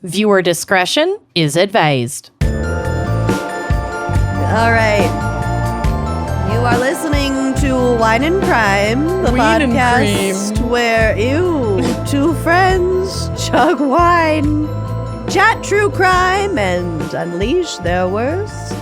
Viewer discretion is advised. All right. You are listening to Wine and Crime, the podcast where two friends chug wine, chat true crime, and unleash their worst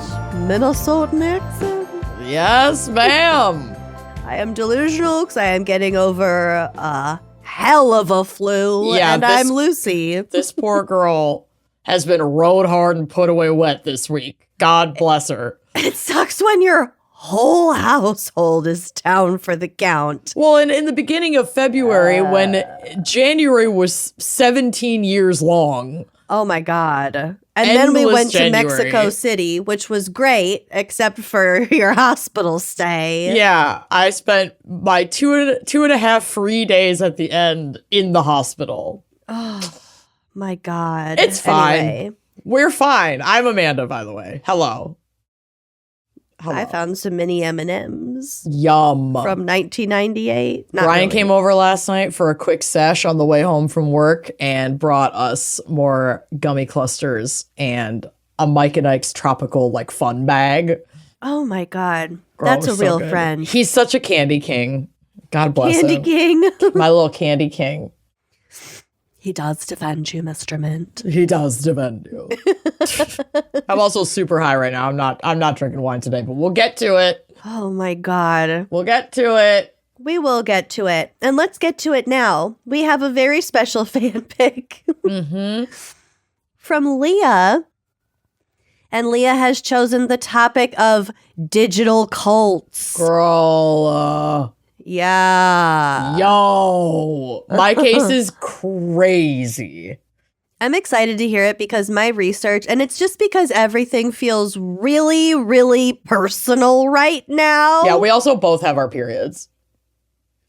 Minnesotan accent. Yes, ma'am. I am delusional because I am getting over a hell of a flu, and I'm Lucy. This poor girl has been rode hard and put away wet this week. God bless her. It sucks when your whole household is down for the count. Well, and in the beginning of February, when January was 17 years long. Oh my God. And then we went January. to Mexico City, which was great, except for your hospital stay. Yeah, I spent my two and a half free days at the end in the hospital. Oh my God. It's fine. Anyway. We're fine. I'm Amanda, by the way. Hello. I found some mini M&Ms. Yum. From 1998. Brian came over last night for a quick sesh on the way home from work and brought us more gummy clusters and a Mike and Ike's tropical fun bag. Oh my God. That's a real friend. He's such a candy king. God bless him. Candy king. My little candy king. He does defend you, Mr. Mint. He does defend you. I'm also super high right now. I'm not drinking wine today, but we'll get to it. Oh my God. We'll get to it. We will get to it. And let's get to it now. We have a very special fan pick from Leah. And Leah has chosen the topic of digital cults. Girl. Yeah. Yo. My case is crazy. I'm excited to hear it because my research, and it's just because everything feels really, really personal right now. Yeah, we also both have our periods.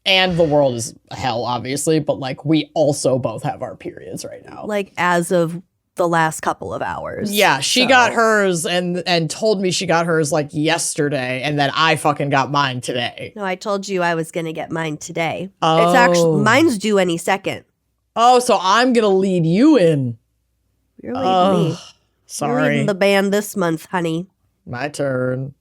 And the world is hell, obviously, but we also both have our periods right now. As of the last couple of hours. Yeah, she got hers and told me she got hers yesterday, and then I fucking got mine today. No, I told you I was going to get mine today. Oh. It's actually, mine's due any second. Oh, so I'm going to lead you in. You're leading me. Sorry. You're leading the band this month, honey. My turn.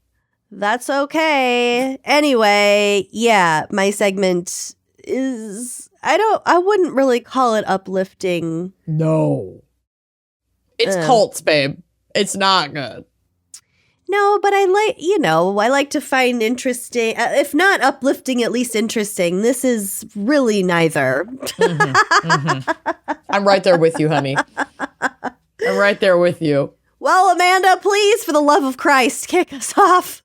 That's okay. Anyway, yeah, my segment is, I wouldn't really call it uplifting. No. It's cults, babe. It's not good. No, but I like to find interesting, if not uplifting, at least interesting. This is really neither. I'm right there with you, honey. I'm right there with you. Well, Amanda, please, for the love of Christ, kick us off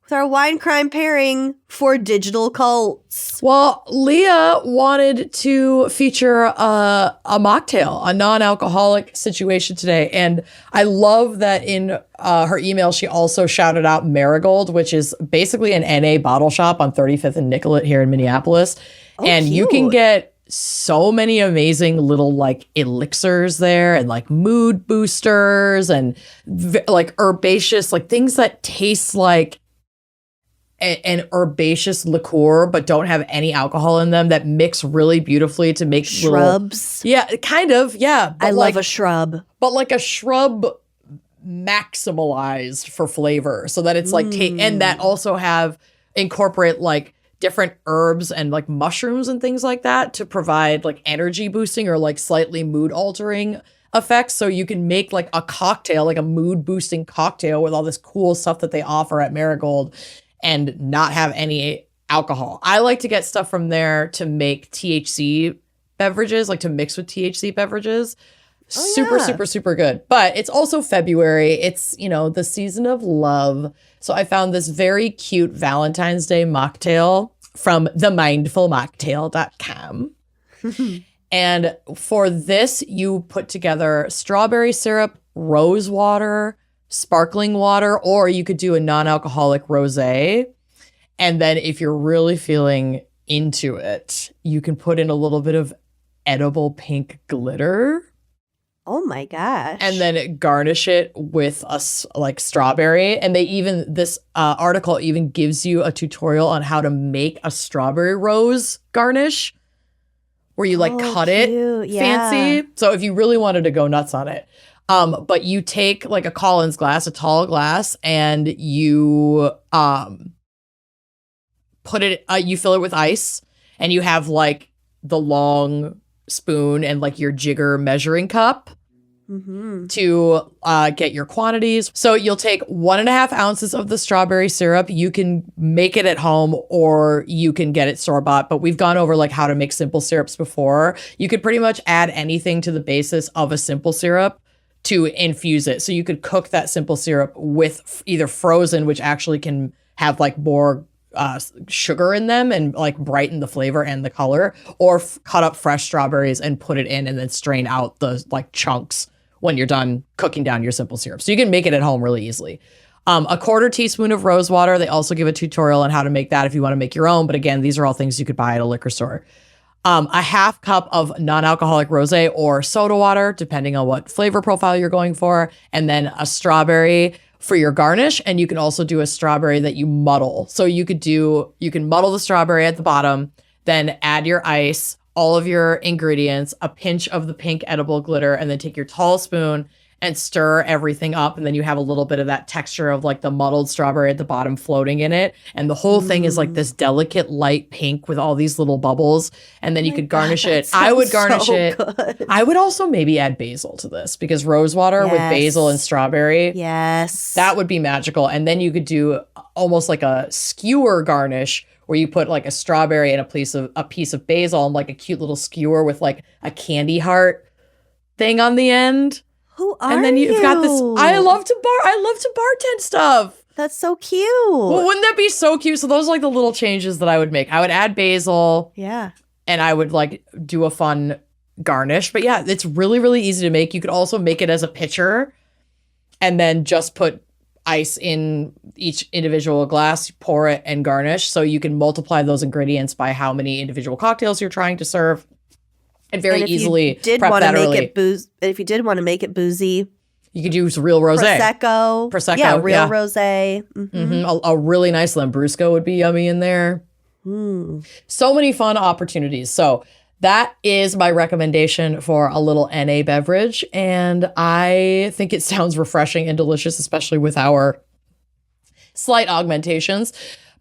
with our wine crime pairing for digital cults. Well, Leah wanted to feature a mocktail, a non-alcoholic situation today. And I love that in her email, she also shouted out Marigold, which is basically an NA bottle shop on 35th and Nicollet here in Minneapolis. Oh, and cute. You can get so many amazing little elixirs there and mood boosters and herbaceous, things that taste like an herbaceous liqueur but don't have any alcohol in them that mix really beautifully to make shrubs. Yeah, kind of. Yeah. I love a shrub. But a shrub maximalized for flavor so that it's and that also incorporate different herbs and mushrooms and things like that to provide energy boosting or slightly mood altering effects. So you can make a cocktail, a mood boosting cocktail with all this cool stuff that they offer at Marigold and not have any alcohol. I like to get stuff from there to make THC beverages, to mix with THC beverages. Super good. But it's also February. It's, the season of love. So I found this very cute Valentine's Day mocktail from themindfulmocktail.com. And for this, you put together strawberry syrup, rose water, sparkling water, or you could do a non-alcoholic rosé. And then if you're really feeling into it, you can put in a little bit of edible pink glitter. Oh my gosh. And then garnish it with strawberry. And this article even gives you a tutorial on how to make a strawberry rose garnish. where you like cut it cute. Yeah. fancy. So if you really wanted to go nuts on it. But you take like a Collins glass, a tall glass, and you put it, you fill it with ice, and you have like the long spoon and like your jigger measuring cup to get your quantities. So you'll take 1.5 ounces of the strawberry syrup. You can make it at home or you can get it store-bought, but we've gone over like how to make simple syrups before. You could pretty much add anything to the basis of a simple syrup to infuse it. So you could cook that simple syrup with either frozen, which actually can have like more sugar in them and like brighten the flavor and the color, or cut up fresh strawberries and put it in and then strain out the like chunks when you're done cooking down your simple syrup. So you can make it at home really easily. A 1/4 teaspoon of rose water. They also give a tutorial on how to make that if you want to make your own. But again, these are all things you could buy at a liquor store. A 1/2 cup of non-alcoholic rosé or soda water, depending on what flavor profile you're going for. And then a strawberry for your garnish. And you can also do a strawberry that you muddle. So you can muddle the strawberry at the bottom, then add your ice, all of your ingredients, a pinch of the pink edible glitter, and then take your tall spoon and stir everything up. And then you have a little bit of that texture of like the muddled strawberry at the bottom floating in it. And the whole thing is like this delicate light pink with all these little bubbles. And then you could garnish it. I would garnish it. Good. I would also maybe add basil to this because rose water with basil and strawberry. Yes. That would be magical. And then you could do almost like a skewer garnish where you put like a strawberry and a piece of basil and like a cute little skewer with like a candy heart thing on the end. Who are you? And then you've got this. I love to bartend stuff. That's so cute. Well, wouldn't that be so cute? So those are like the little changes that I would make. I would add basil. Yeah. And I would like do a fun garnish. But yeah, it's really, really easy to make. You could also make it as a pitcher and then just put ice in each individual glass, pour it and garnish. So you can multiply those ingredients by how many individual cocktails you're trying to serve. And very easily prep that early. If you did want to make it boozy, you could use real rosé. Prosecco. Yeah, real rosé. A really nice Lambrusco would be yummy in there. So many fun opportunities. So that is my recommendation for a little NA beverage. And I think it sounds refreshing and delicious, especially with our slight augmentations.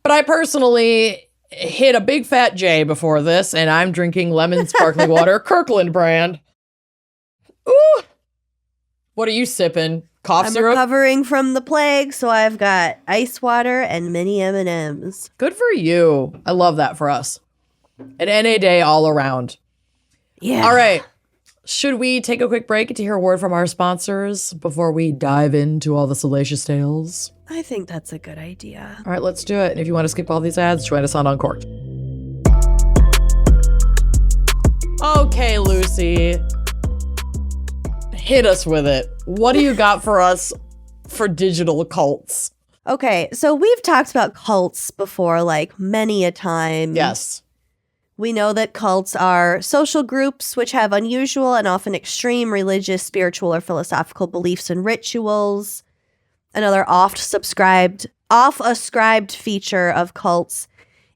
But I personally hit a big fat J before this, and I'm drinking lemon sparkling water, Kirkland brand. Ooh! What are you sipping? Cough syrup? I'm recovering from the plague, so I've got ice water and mini M&Ms. Good for you. I love that for us. An NA day all around. Yeah. All right. Should we take a quick break to hear a word from our sponsors before we dive into all the salacious tales? I think that's a good idea. All right, let's do it. And if you want to skip all these ads, join us on Uncorked. Okay, Lucy. Hit us with it. What do you got for us for digital cults? Okay, so we've talked about cults before, like many a time. Yes. We know that cults are social groups which have unusual and often extreme religious, spiritual, or philosophical beliefs and rituals. Another oft-ascribed feature of cults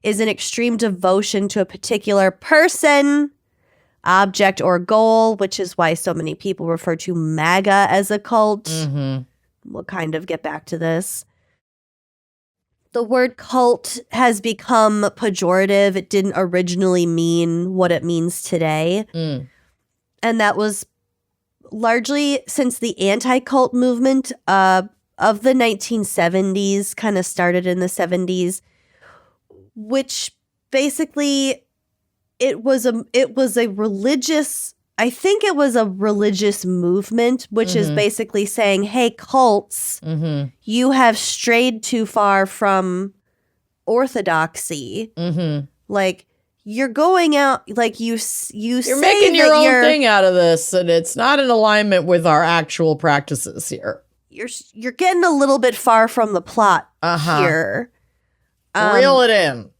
is an extreme devotion to a particular person, object, or goal, which is why so many people refer to MAGA as a cult. We'll kind of get back to this. The word cult has become pejorative. It didn't originally mean what it means today. And that was largely since the anti-cult movement of the 1970s kind of started in the 70s, which basically it was a religious, I think it was a religious movement, which is basically saying, hey, cults, you have strayed too far from orthodoxy. Like, you're going out, like, you're making your own thing out of this, and it's not in alignment with our actual practices here. You're getting a little bit far from the plot here. Reel it in.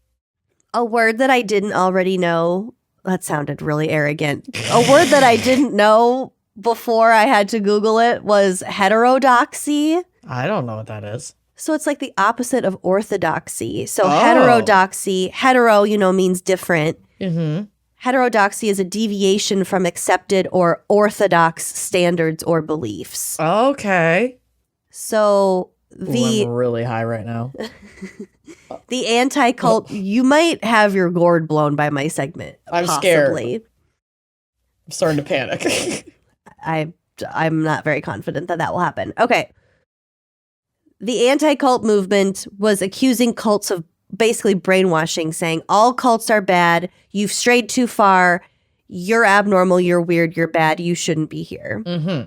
A word that I didn't already know. That sounded really arrogant. A word that I didn't know before I had to Google it was heterodoxy. I don't know what that is. So it's like the opposite of orthodoxy. So heterodoxy, hetero, means different. Heterodoxy is a deviation from accepted or orthodox standards or beliefs. Okay. So Ooh, I'm really high right now. the anti-cult, you might have your gourd blown by my segment. I'm possibly. scared. I'm starting to panic. I'm not very confident that will happen. Okay. The anti-cult movement was accusing cults of basically brainwashing, saying all cults are bad. You've strayed too far. You're abnormal. You're weird. You're bad. You shouldn't be here. Mm-hmm.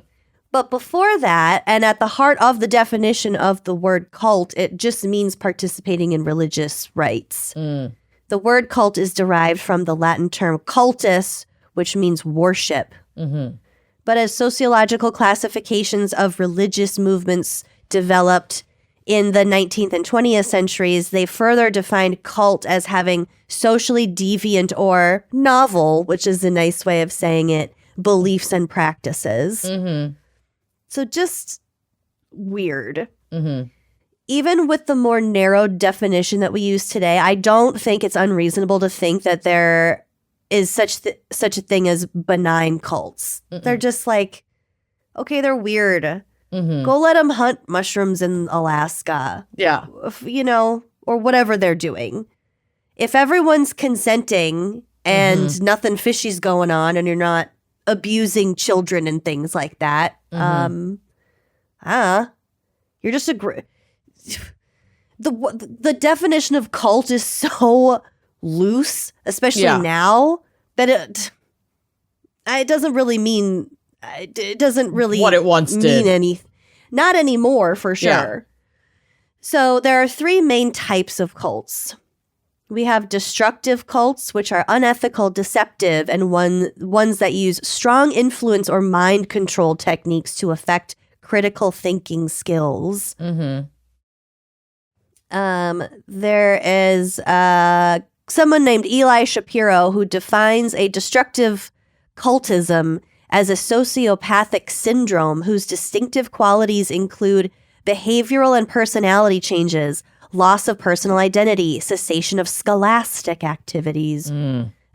But before that, and at the heart of the definition of the word cult, it just means participating in religious rites. Mm. The word cult is derived from the Latin term cultus, which means worship. Mm-hmm. But as sociological classifications of religious movements developed in the 19th and 20th centuries, they further defined cult as having socially deviant or novel, which is a nice way of saying it, beliefs and practices. Mm-hmm. So just weird. Mm-hmm. Even with the more narrowed definition that we use today, I don't think it's unreasonable to think that there is such a thing as benign cults. Mm-mm. They're just like, okay, they're weird. Mm-hmm. Go let them hunt mushrooms in Alaska. Yeah. Or whatever they're doing. If everyone's consenting and nothing fishy's going on and you're not abusing children and things like that, you're just the definition of cult is so loose, especially now, that it doesn't really mean what it once did. Not anymore, for sure. Yeah. So there are three main types of cults. We have destructive cults, which are unethical, deceptive, and ones that use strong influence or mind control techniques to affect critical thinking skills. Mm-hmm. There is someone named Eli Shapiro who defines a destructive cultism as a sociopathic syndrome whose distinctive qualities include behavioral and personality changes, loss of personal identity, cessation of scholastic activities,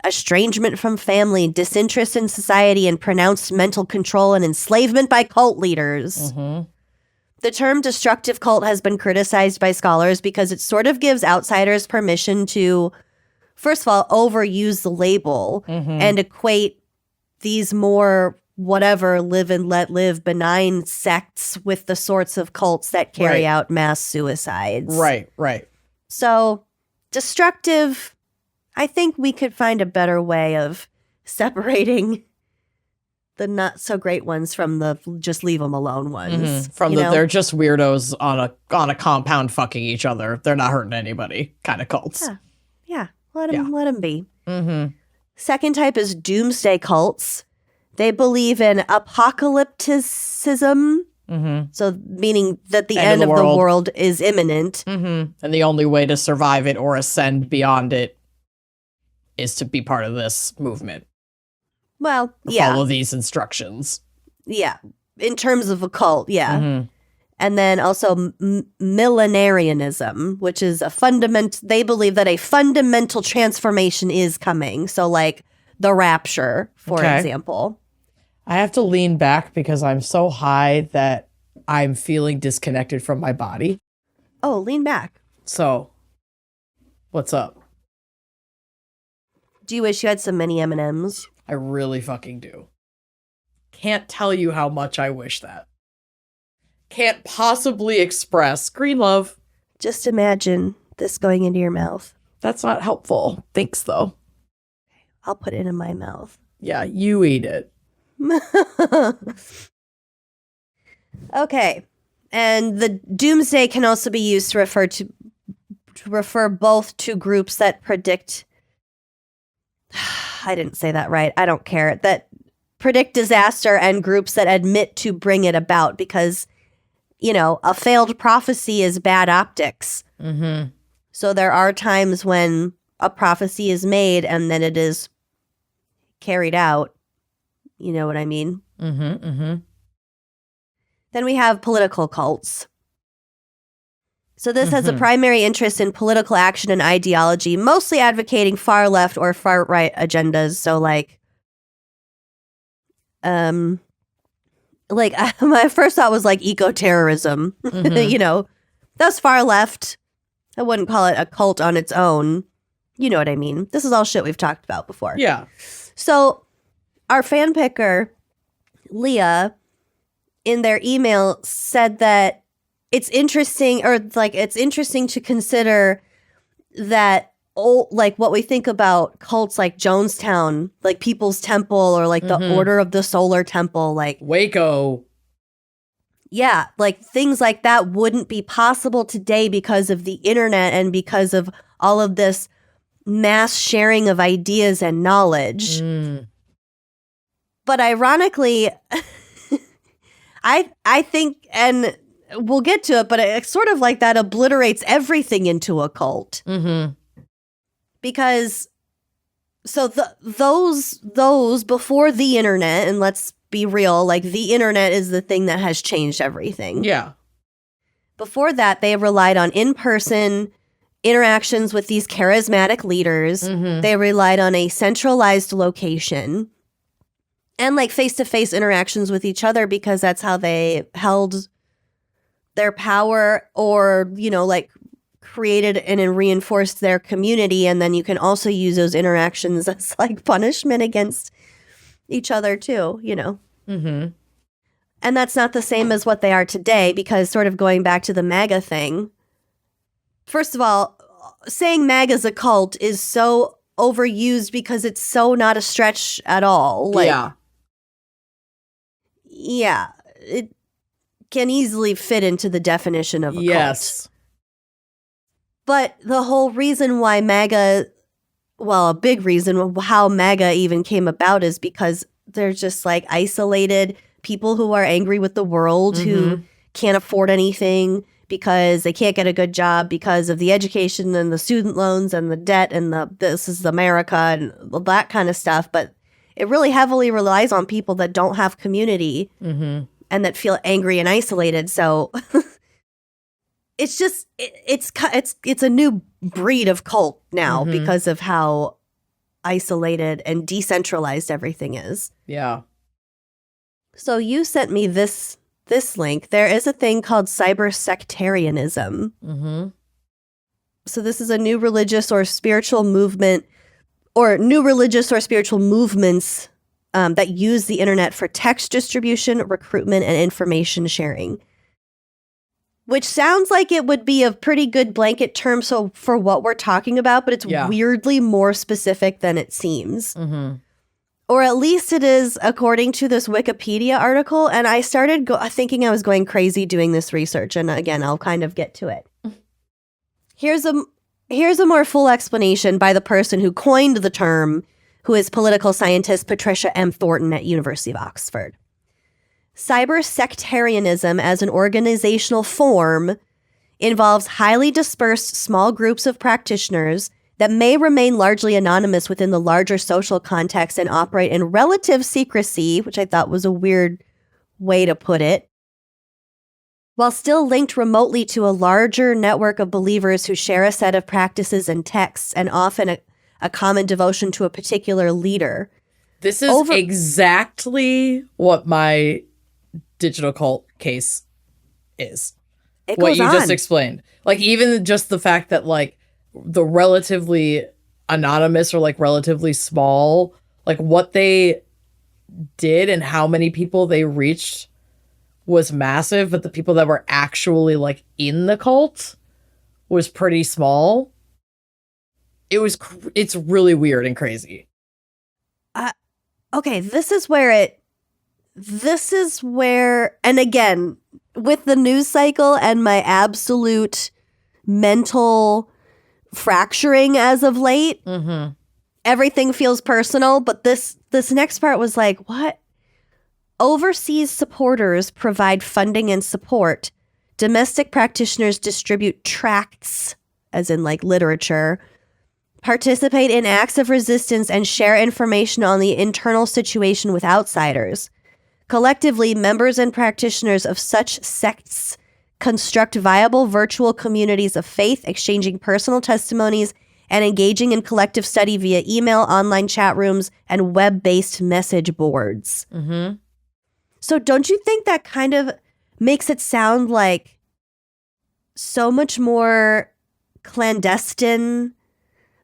estrangement from family, disinterest in society, and pronounced mental control and enslavement by cult leaders. Mm-hmm. The term destructive cult has been criticized by scholars because it sort of gives outsiders permission to, first of all, overuse the label and equate these more whatever live and let live benign sects with the sorts of cults that carry out mass suicides. Right. So destructive, I think we could find a better way of separating the not so great ones from the just leave them alone ones. From they're just weirdos on a compound fucking each other. They're not hurting anybody kind of cults. Yeah. Let them be. Mm-hmm. Second type is doomsday cults. They believe in apocalypticism. Mm-hmm. So meaning that the end of the world is imminent. Mm-hmm. And the only way to survive it or ascend beyond it is to be part of this movement. Well, Follow these instructions. Yeah. In terms of a cult, And then also millenarianism, which is they believe that a fundamental transformation is coming. So like the rapture, for example. I have to lean back because I'm so high that I'm feeling disconnected from my body. Oh, lean back. So, what's up? Do you wish you had some mini M&Ms? I really fucking do. Can't tell you how much I wish that. Can't possibly express. Green love. Just imagine this going into your mouth. That's not helpful. Thanks, though. I'll put it in my mouth. Yeah, you eat it. Okay. And the doomsday can also be used to refer both to groups that predict I didn't say that right. I don't care. That predict disaster and groups that admit to bring it about because, a failed prophecy is bad optics. Mm-hmm. So there are times when a prophecy is made and then it is carried out. You know what I mean? Mm-hmm. Then we have political cults. So this has a primary interest in political action and ideology, mostly advocating far left or far right agendas. So my first thought was like eco-terrorism. You know, that's far left. I wouldn't call it a cult on its own. You know what I mean? This is all shit we've talked about before. Yeah. So our fan picker, Leah, in their email said that it's interesting to consider that what we think about cults like Jonestown, like People's Temple, or like the Order of the Solar Temple, like Waco. Yeah, like things like that wouldn't be possible today because of the internet and because of all of this mass sharing of ideas and knowledge. But ironically, I think, and we'll get to it, but it's sort of like that obliterates everything into a cult. Because those before the internet, and let's be real, like the internet is the thing that has changed everything. Yeah. Before that, they relied on in-person interactions with these charismatic leaders. They relied on a centralized location and like face-to-face interactions with each other because that's how they held their power, or, you know, like created and reinforced their community. And then you can also use those interactions as like punishment against each other too, you know. And that's not the same as what they are today, because sort of going back to the MAGA thing, first of all, saying MAGA's a cult is so overused because it's so not a stretch at all. Like, yeah, it can easily fit into the definition of a cult. But the whole reason why MAGA, well, a big reason how MAGA even came about is because they're just like isolated people who are angry with the world, who can't afford anything because they can't get a good job because of the education and the student loans and the debt and this is America and that kind of stuff. But it really heavily relies on people that don't have community and that feel angry and isolated. So it's just it's a new breed of cult now because of how isolated and decentralized everything is. Yeah. So you sent me this link. There is a thing called cyber sectarianism. So this is a new religious or spiritual movement, or new religious or spiritual movements that use the internet for text distribution, recruitment, and information sharing. Which sounds like it would be a pretty good blanket term for what we're talking about, but it's weirdly more specific than it seems. Or at least it is, according to this Wikipedia article. And I started thinking I was going crazy doing this research. And again, I'll kind of get to it. Here's a more full explanation by the person who coined the term, who is political scientist Patricia M. Thornton at University of Oxford. Cyber sectarianism as an organizational form involves highly dispersed small groups of practitioners that may remain largely anonymous within the larger social context and operate in relative secrecy, which I thought was a weird way to put it, while still linked remotely to a larger network of believers who share a set of practices and texts and often a common devotion to a particular leader. This is exactly what my digital cult case is. What you just explained. Like, even just the fact that, like, the relatively anonymous or, like, relatively small, like, what they did and how many people they reached was massive, but the people that were actually, like, in the cult was pretty small. It's really weird and crazy. Okay, this is where, and again, with the news cycle and my absolute mental fracturing as of late, everything feels personal, but this next part was like, what? Overseas supporters provide funding and support. Domestic practitioners distribute tracts, as in like literature, participate in acts of resistance, and share information on the internal situation with outsiders. Collectively, members and practitioners of such sects construct viable virtual communities of faith, exchanging personal testimonies, and engaging in collective study via email, online chat rooms, and web-based message boards. Mm-hmm. So don't you think that kind of makes it sound like so much more clandestine?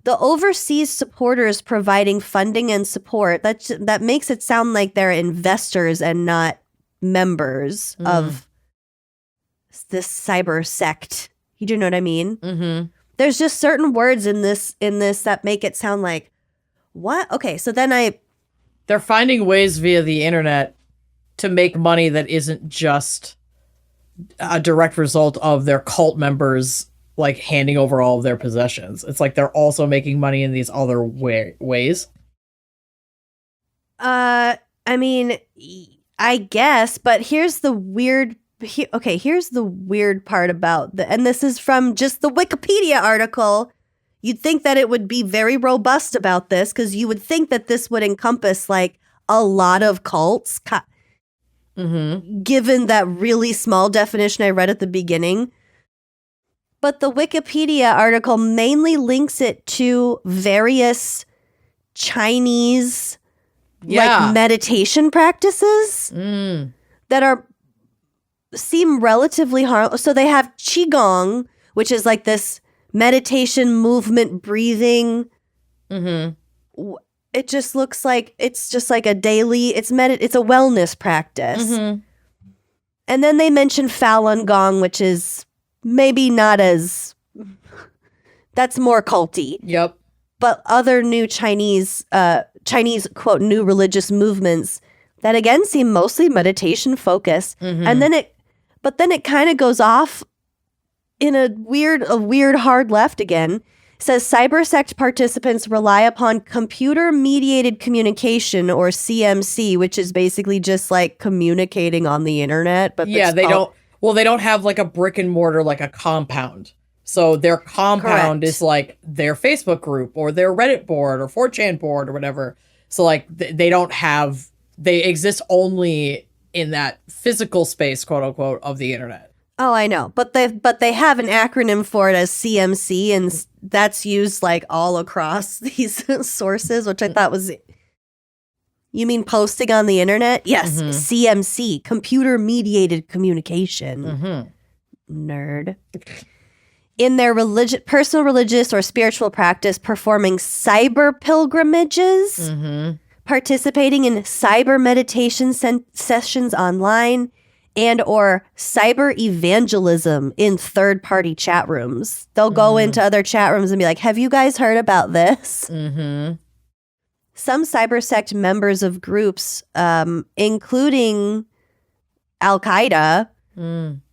The overseas supporters providing funding and support, that makes it sound like they're investors and not members of this cyber sect. You do know what I mean? Mm-hmm. There's just certain words in this that make it sound like, what? Okay, so then they're finding ways via the internet to make money that isn't just a direct result of their cult members like handing over all of their possessions. It's like they're also making money in these other ways. I mean, I guess, but here's the weird part about and this is from just the Wikipedia article. You'd think that it would be very robust about this because you would think that this would encompass like a lot of cults, given that really small definition I read at the beginning. But the Wikipedia article mainly links it to various Chinese like meditation practices that seem relatively harmless. So they have Qigong, which is like this meditation, movement, breathing. It just looks like it's just like a daily. It's a wellness practice. And then they mention Falun Gong, which is maybe not as. That's more culty. Yep. But other new Chinese quote new religious movements that again seem mostly meditation focused, and then it kind of goes off in a weird hard left again. It says cyber sect participants rely upon computer mediated communication or CMC, which is basically just like communicating on the internet. But they don't have like a brick and mortar like a compound. So their compound is like their Facebook group or their Reddit board or 4chan board or whatever. So like they exist only in that physical space, quote unquote, of the internet. Oh, I know. But they have an acronym for it as CMC, and that's used like all across these sources, which I thought was. You mean posting on the internet? Yes, CMC, computer mediated communication. Nerd. In their personal religious or spiritual practice, performing cyber pilgrimages, participating in cyber meditation sessions online, and or cyber evangelism in third-party chat rooms. They'll go into other chat rooms and be like, have you guys heard about this? Some cyber sect members of groups, including Al-Qaeda,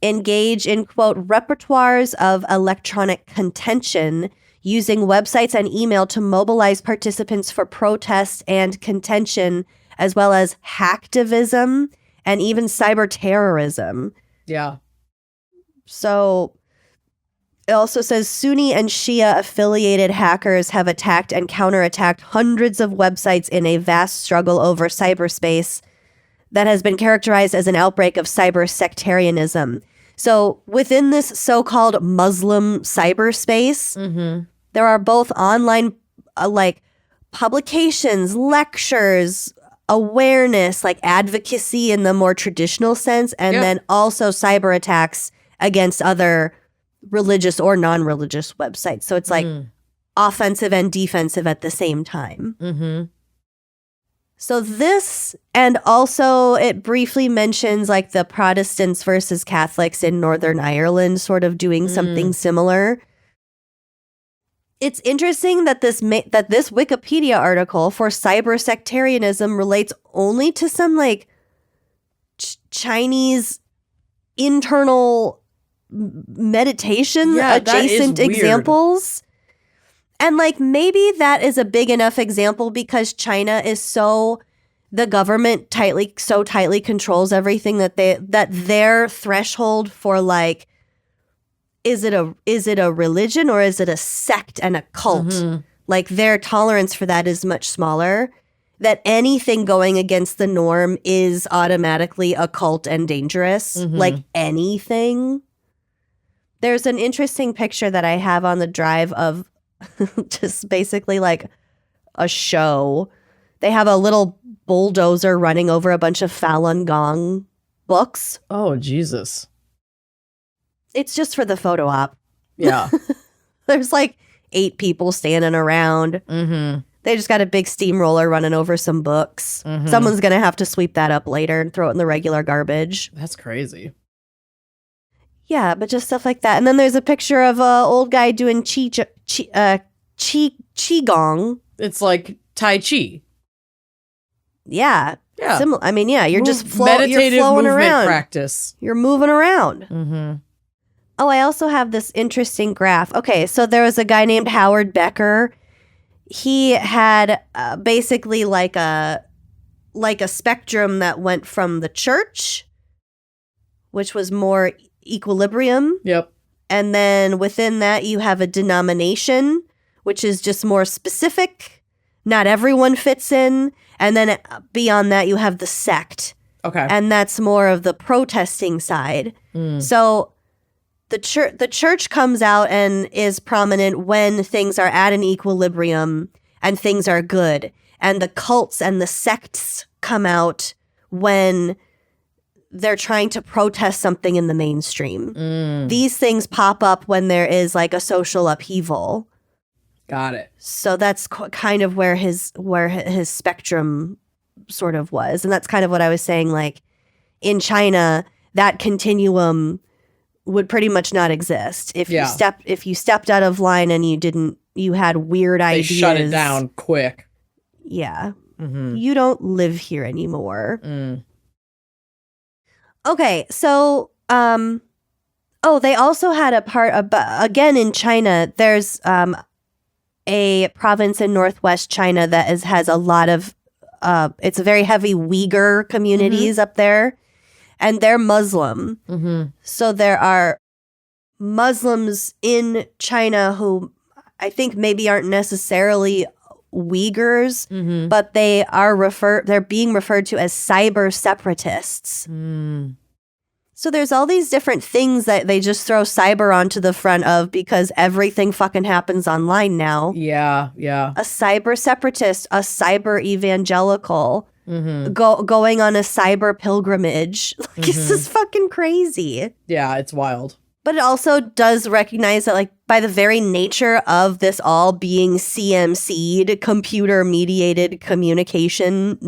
engage in, quote, repertoires of electronic contention using websites and email to mobilize participants for protest and contention, as well as hacktivism and even cyber terrorism. Yeah. So it also says Sunni and Shia affiliated hackers have attacked and counterattacked hundreds of websites in a vast struggle over cyberspace that has been characterized as an outbreak of cyber sectarianism. So within this so-called Muslim cyberspace, there are both online like publications, lectures, awareness, like advocacy in the more traditional sense, and then also cyber attacks against other religious or non-religious websites. So it's like offensive and defensive at the same time. So this, and also it briefly mentions like the Protestants versus Catholics in Northern Ireland sort of doing something similar. It's interesting that this Wikipedia article for cyber sectarianism relates only to some like Chinese internal meditation adjacent examples. And like maybe that is a big enough example because China is the government so tightly controls everything that their threshold for like is it a religion or is it a sect and a cult? Like their tolerance for that is much smaller. That anything going against the norm is automatically a cult and dangerous. Like anything. There's an interesting picture that I have on the drive of just basically like a show. They have a little bulldozer running over a bunch of Falun Gong books. Oh, Jesus. It's just for the photo op. Yeah. There's like 8 people standing around. Mm-hmm. They just got a big steamroller running over some books. Mm-hmm. Someone's going to have to sweep that up later and throw it in the regular garbage. That's crazy. Yeah, but just stuff like that. And then there's a picture of an old guy doing qigong. It's like Tai Chi. Yeah. Yeah. I mean, yeah, you're just meditative you're flowing movement around. practice. You're moving around. Mm-hmm. Oh, I also have this interesting graph. Okay, so there was a guy named Howard Becker. He had basically like a spectrum that went from the church, which was more equilibrium. Yep. And then within that, you have a denomination, which is just more specific. Not everyone fits in. And then beyond that, you have the sect. Okay. And that's more of the protesting side. So the church comes out and is prominent when things are at an equilibrium and things are good. And the cults and the sects come out when they're trying to protest something in the mainstream. These things pop up when there is like a social upheaval. Got it. So that's kind of where his spectrum sort of was. And that's kind of what I was saying, like in China, that continuum would pretty much not exist. If you stepped out of line and you had weird ideas. They shut it down quick. Yeah. Mm-hmm. You don't live here anymore. Okay, so they also had a part again in China. There's a province in northwest China that has a lot of it's a very heavy Uyghur communities up there, and they're Muslim. So there are Muslims in China who I think maybe aren't necessarily Uyghurs, but they're being referred to as cyber separatists. So there's all these different things that they just throw cyber onto the front of because everything fucking happens online now. Yeah. A cyber separatist, a cyber evangelical, going on a cyber pilgrimage. Like, this is fucking crazy. Yeah, it's wild. But it also does recognize that, like, by the very nature of this all being CMC'd, computer-mediated communication,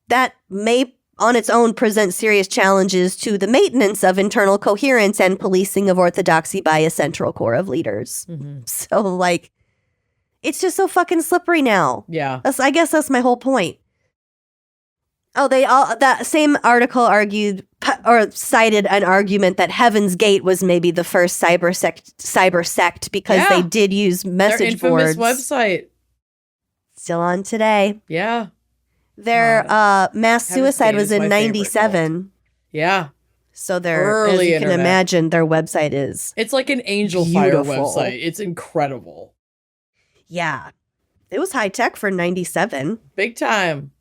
that may on its own present serious challenges to the maintenance of internal coherence and policing of orthodoxy by a central core of leaders. So, like, it's just so fucking slippery now. Yeah. I guess that's my whole point. Oh, that same article argued or cited an argument that Heaven's Gate was maybe the first cyber sect because they did use message their infamous boards. Website. Still on today. Yeah. Their mass suicide was in 97. Yeah. So as Early you can internet. imagine, their website is It's like an Angel beautiful. Fire website. It's incredible. Yeah. It was high tech for 97. Big time.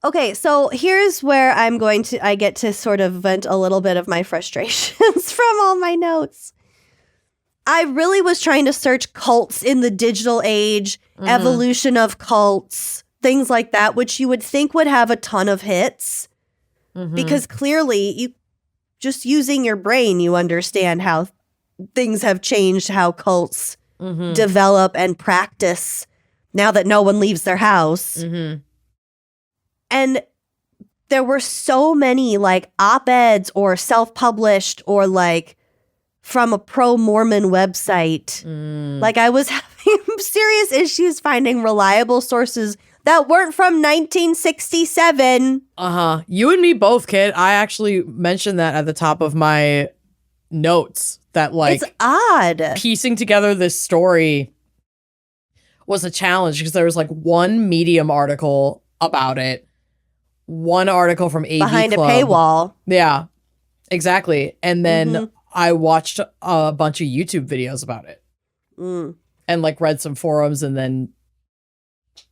Okay, so here's where I get to sort of vent a little bit of my frustrations from all my notes. I really was trying to search cults in the digital age, evolution of cults, things like that, which you would think would have a ton of hits. Because clearly, you just using your brain, you understand how things have changed, how cults develop and practice now that no one leaves their house. And there were so many like op-eds or self-published or like from a pro-Mormon website. Like I was having serious issues finding reliable sources that weren't from 1967. You and me both, kid. I actually mentioned that at the top of my notes that like It's odd. piecing together this story was a challenge because there was like one Medium article about it. One article from AV Behind Club. a paywall. Yeah, exactly. And then I watched a bunch of YouTube videos about it and like read some forums. And then,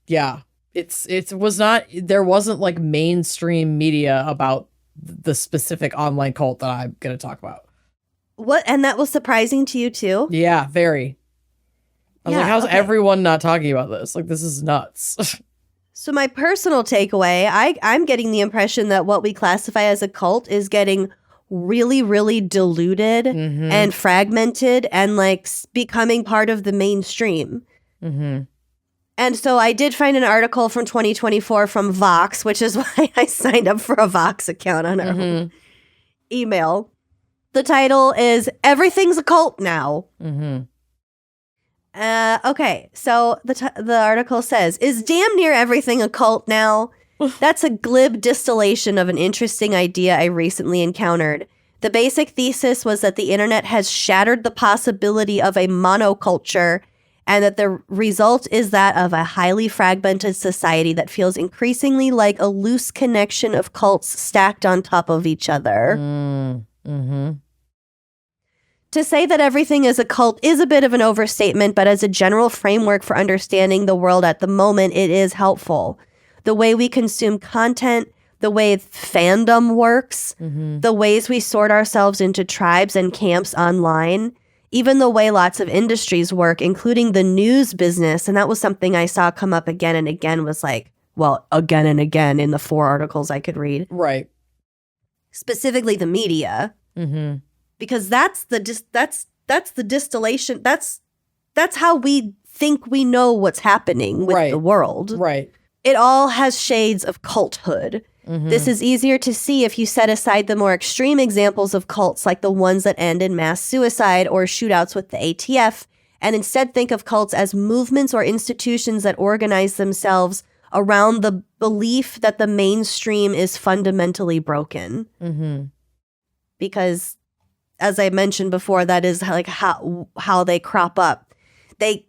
yeah, there wasn't like mainstream media about the specific online cult that I'm going to talk about. What? And that was surprising to you too? Yeah, very. I was Yeah, like, how's okay. everyone not talking about this? Like, this is nuts. So my personal takeaway, I'm getting the impression that what we classify as a cult is getting really, really diluted and fragmented and like becoming part of the mainstream. Mm-hmm. And so I did find an article from 2024 from Vox, which is why I signed up for a Vox account on our email. The title is "Everything's a Cult Now." Mm-hmm. Okay, so the article says, "Is damn near everything a cult now?" That's a glib distillation of an interesting idea I recently encountered. The basic thesis was that the internet has shattered the possibility of a monoculture, and that the result is that of a highly fragmented society that feels increasingly like a loose connection of cults stacked on top of each other. Mm-hmm. To say that everything is a cult is a bit of an overstatement, but as a general framework for understanding the world at the moment, it is helpful. The way we consume content, the way fandom works, the ways we sort ourselves into tribes and camps online, even the way lots of industries work, including the news business. And that was something I saw come up again and again, was like, well, again and again in the 4 articles I could read. Right. Specifically the media. Mm-hmm. Because that's the distillation. That's how we think we know what's happening with the world. Right. It all has shades of culthood. This is easier to see if you set aside the more extreme examples of cults like the ones that end in mass suicide or shootouts with the ATF, and instead think of cults as movements or institutions that organize themselves around the belief that the mainstream is fundamentally broken. Because, as I mentioned before, that is like how they crop up. They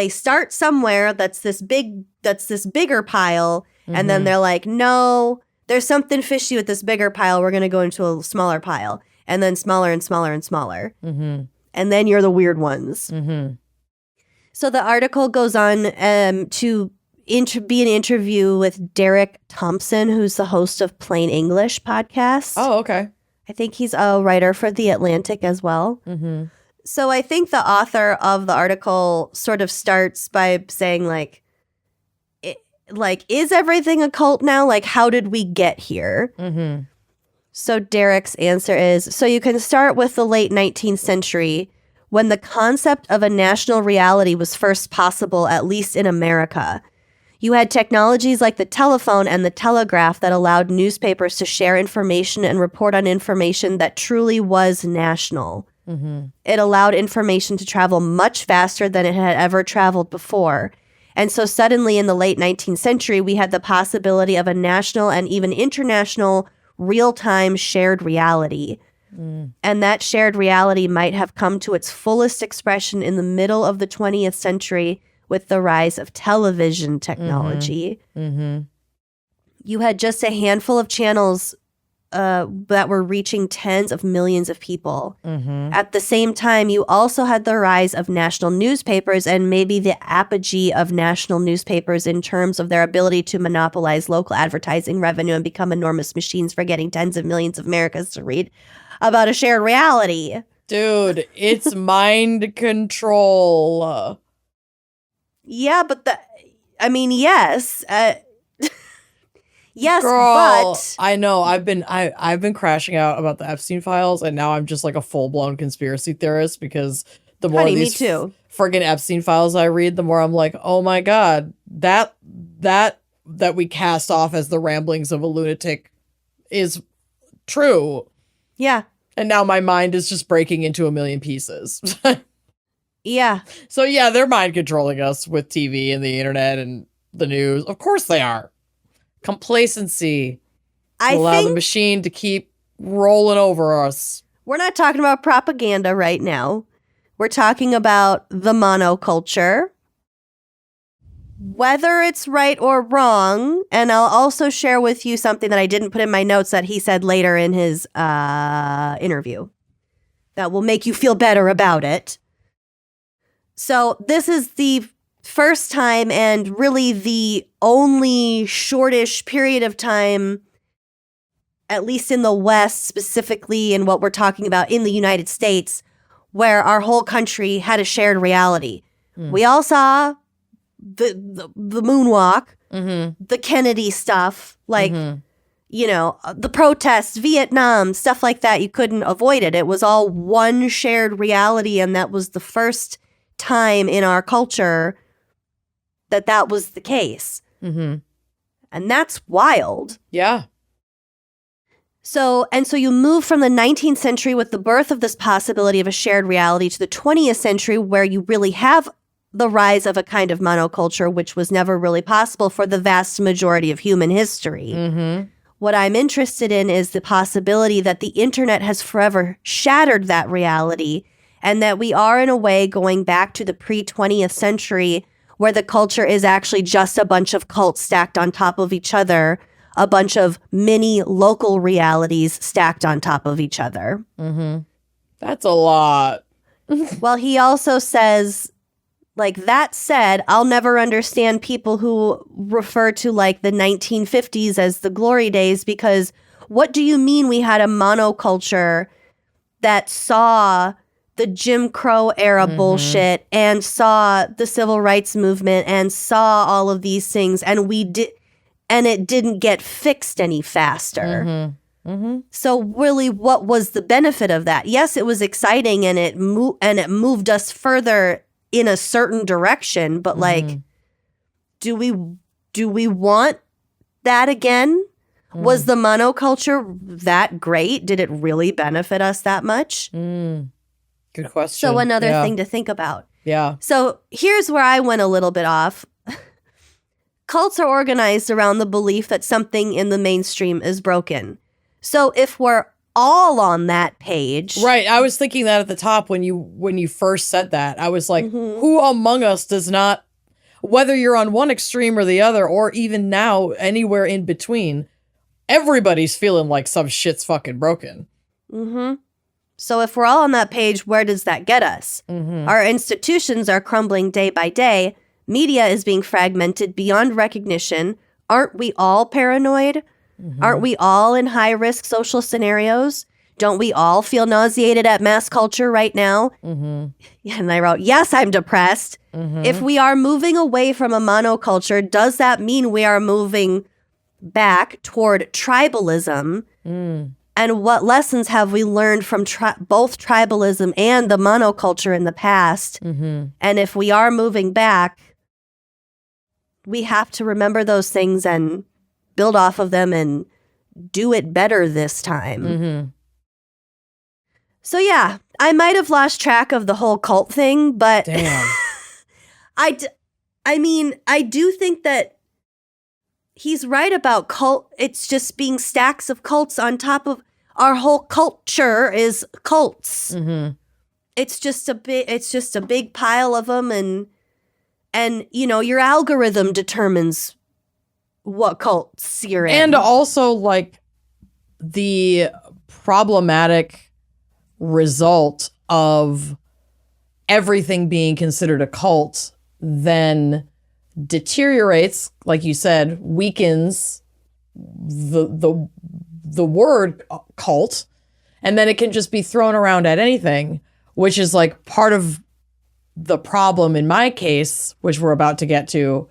start somewhere that's this bigger pile, and then they're like, no, there's something fishy with this bigger pile. We're gonna go into a smaller pile, and then smaller and smaller and smaller, and then you're the weird ones. So the article goes on to be an interview with Derek Thompson, who's the host of Plain English podcast. Oh, okay. I think he's a writer for The Atlantic as well. So I think the author of the article sort of starts by saying, is everything a cult now? Like, how did we get here? So Derek's answer is, so you can start with the late 19th century, when the concept of a national reality was first possible, at least in America. You had technologies like the telephone and the telegraph that allowed newspapers to share information and report on information that truly was national. It allowed information to travel much faster than it had ever traveled before. And so suddenly in the late 19th century, we had the possibility of a national and even international real-time shared reality. And that shared reality might have come to its fullest expression in the middle of the 20th century with the rise of television technology. You had just a handful of channels that were reaching tens of millions of people. At the same time, you also had the rise of national newspapers and maybe the apogee of national newspapers in terms of their ability to monopolize local advertising revenue and become enormous machines for getting tens of millions of Americans to read about a shared reality. Dude, it's mind control. Yeah, but yes. Yes, Girl, but I know I've been crashing out about the Epstein files, and now I'm just like a full-blown conspiracy theorist because the more Honey, of these me too. friggin' Epstein files I read, the more I'm like, oh my god, that we cast off as the ramblings of a lunatic is true. Yeah. And now my mind is just breaking into a million pieces. Yeah. So yeah, they're mind controlling us with TV and the internet and the news. Of course they are. Complacency to allow the machine to keep rolling over us. We're not talking about propaganda right now. We're talking about the monoculture. Whether it's right or wrong, and I'll also share with you something that I didn't put in my notes that he said later in his interview that will make you feel better about it. So this is the first time and really the only shortish period of time at least in the West, specifically in what we're talking about in the United States, where our whole country had a shared reality. We all saw the moonwalk, the Kennedy stuff, like, you know, the protests, Vietnam, stuff like that. You couldn't avoid it. It was all one shared reality, and that was the first time in our culture that was the case. And that's wild. Yeah. So you move from the 19th century with the birth of this possibility of a shared reality to the 20th century, where you really have the rise of a kind of monoculture, which was never really possible for the vast majority of human history. What I'm interested in is the possibility that the internet has forever shattered that reality, and that we are in a way going back to the pre-20th century, where the culture is actually just a bunch of cults stacked on top of each other, a bunch of mini local realities stacked on top of each other. That's a lot. Well, he also says, like, that said, I'll never understand people who refer to, like, the 1950s as the glory days, because what do you mean we had a monoculture that saw the Jim Crow era bullshit and saw the civil rights movement and saw all of these things, and it didn't get fixed any faster? So really, what was the benefit of that? Yes, it was exciting, and it moved us further in a certain direction, but like, do we want that again? Was the monoculture that great? Did it really benefit us that much? Good question. So another thing to think about. Yeah. So here's where I went a little bit off. Cults are organized around the belief that something in the mainstream is broken. So if we're all on that page. Right. I was thinking that at the top when you first said that. I was like, who among us does not, whether you're on one extreme or the other, or even now anywhere in between, everybody's feeling like some shit's fucking broken. So if we're all on that page, where does that get us? Our institutions are crumbling day by day. Media is being fragmented beyond recognition. Aren't we all paranoid? Aren't we all in high-risk social scenarios? Don't we all feel nauseated at mass culture right now? And I wrote, yes, I'm depressed. If we are moving away from a monoculture, does that mean we are moving back toward tribalism? And what lessons have we learned from both tribalism and the monoculture in the past? And if we are moving back, we have to remember those things and build off of them and do it better this time. So yeah, I might have lost track of the whole cult thing, but Damn. I mean, I do think that he's right about cult. It's just being stacks of cults on top of our whole culture is cults. It's just a big pile of them, and you know, your algorithm determines what cults you're in. And also, like, the problematic result of everything being considered a cult then deteriorates, like you said, weakens the word cult, and then it can just be thrown around at anything, which is like part of the problem in my case, which we're about to get to,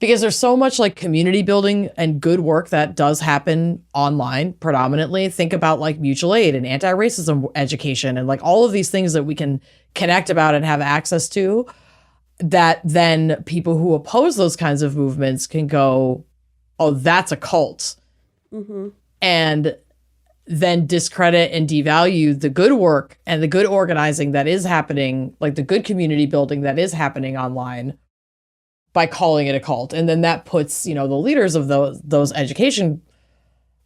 because there's so much like community building and good work that does happen online predominantly. Think about like mutual aid and anti-racism education and like all of these things that we can connect about and have access to, that then people who oppose those kinds of movements can go, oh, that's a cult. And then discredit and devalue the good work and the good organizing that is happening, like the good community building that is happening online, by calling it a cult. And then that puts, you know, the leaders of those education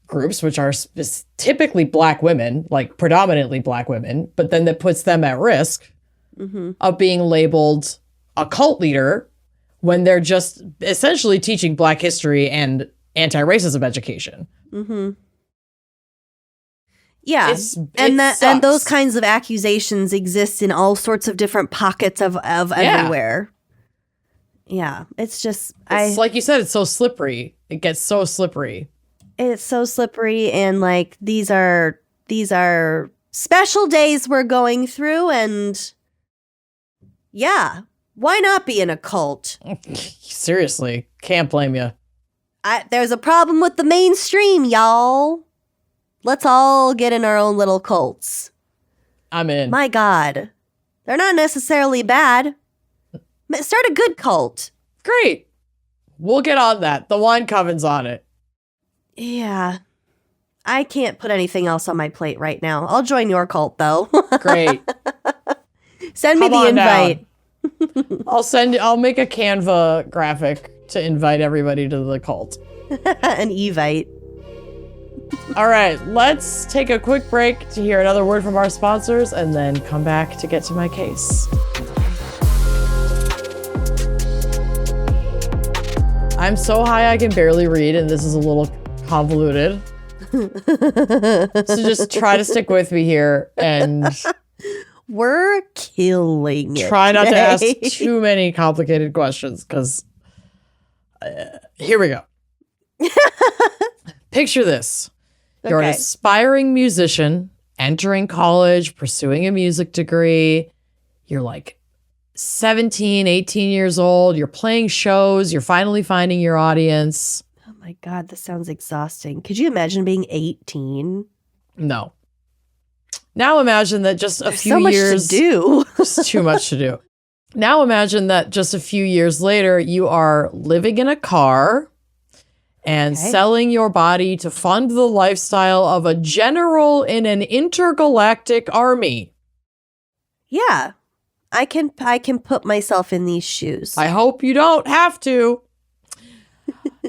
groups, which are typically Black women, like predominantly Black women, but then that puts them at risk of being labeled a cult leader when they're just essentially teaching Black history and anti-racism education. Yeah, and those kinds of accusations exist in all sorts of different pockets of everywhere. Yeah, it's just... It's like you said, it's so slippery. It gets so slippery. It's so slippery, and like these are special days we're going through, and yeah, why not be in a cult? Seriously, can't blame you. There's a problem with the mainstream, y'all. Let's all get in our own little cults. I'm in. My God. They're not necessarily bad. Start a good cult. Great. We'll get on that. The wine coven's on it. Yeah. I can't put anything else on my plate right now. I'll join your cult, though. Great. Send me Come the on invite. I'll make a Canva graphic to invite everybody to the cult. An evite. All right, let's take a quick break to hear another word from our sponsors and then come back to get to my case. I'm so high I can barely read, and this is a little convoluted. So just try to stick with me here and We're killing it. try not to ask today. too many complicated questions, because here we go. Picture this. You're an Okay. aspiring musician, entering college, pursuing a music degree. You're like 17, 18 years old. You're playing shows. You're finally finding your audience. Oh my God, this sounds exhausting. Could you imagine being 18? No. Now imagine that just a There's few so much years. to do. It's too much to do. Now imagine that just a few years later, you are living in a car and Okay. selling your body to fund the lifestyle of a general in an intergalactic army. Yeah. I can put myself in these shoes. I hope you don't have to.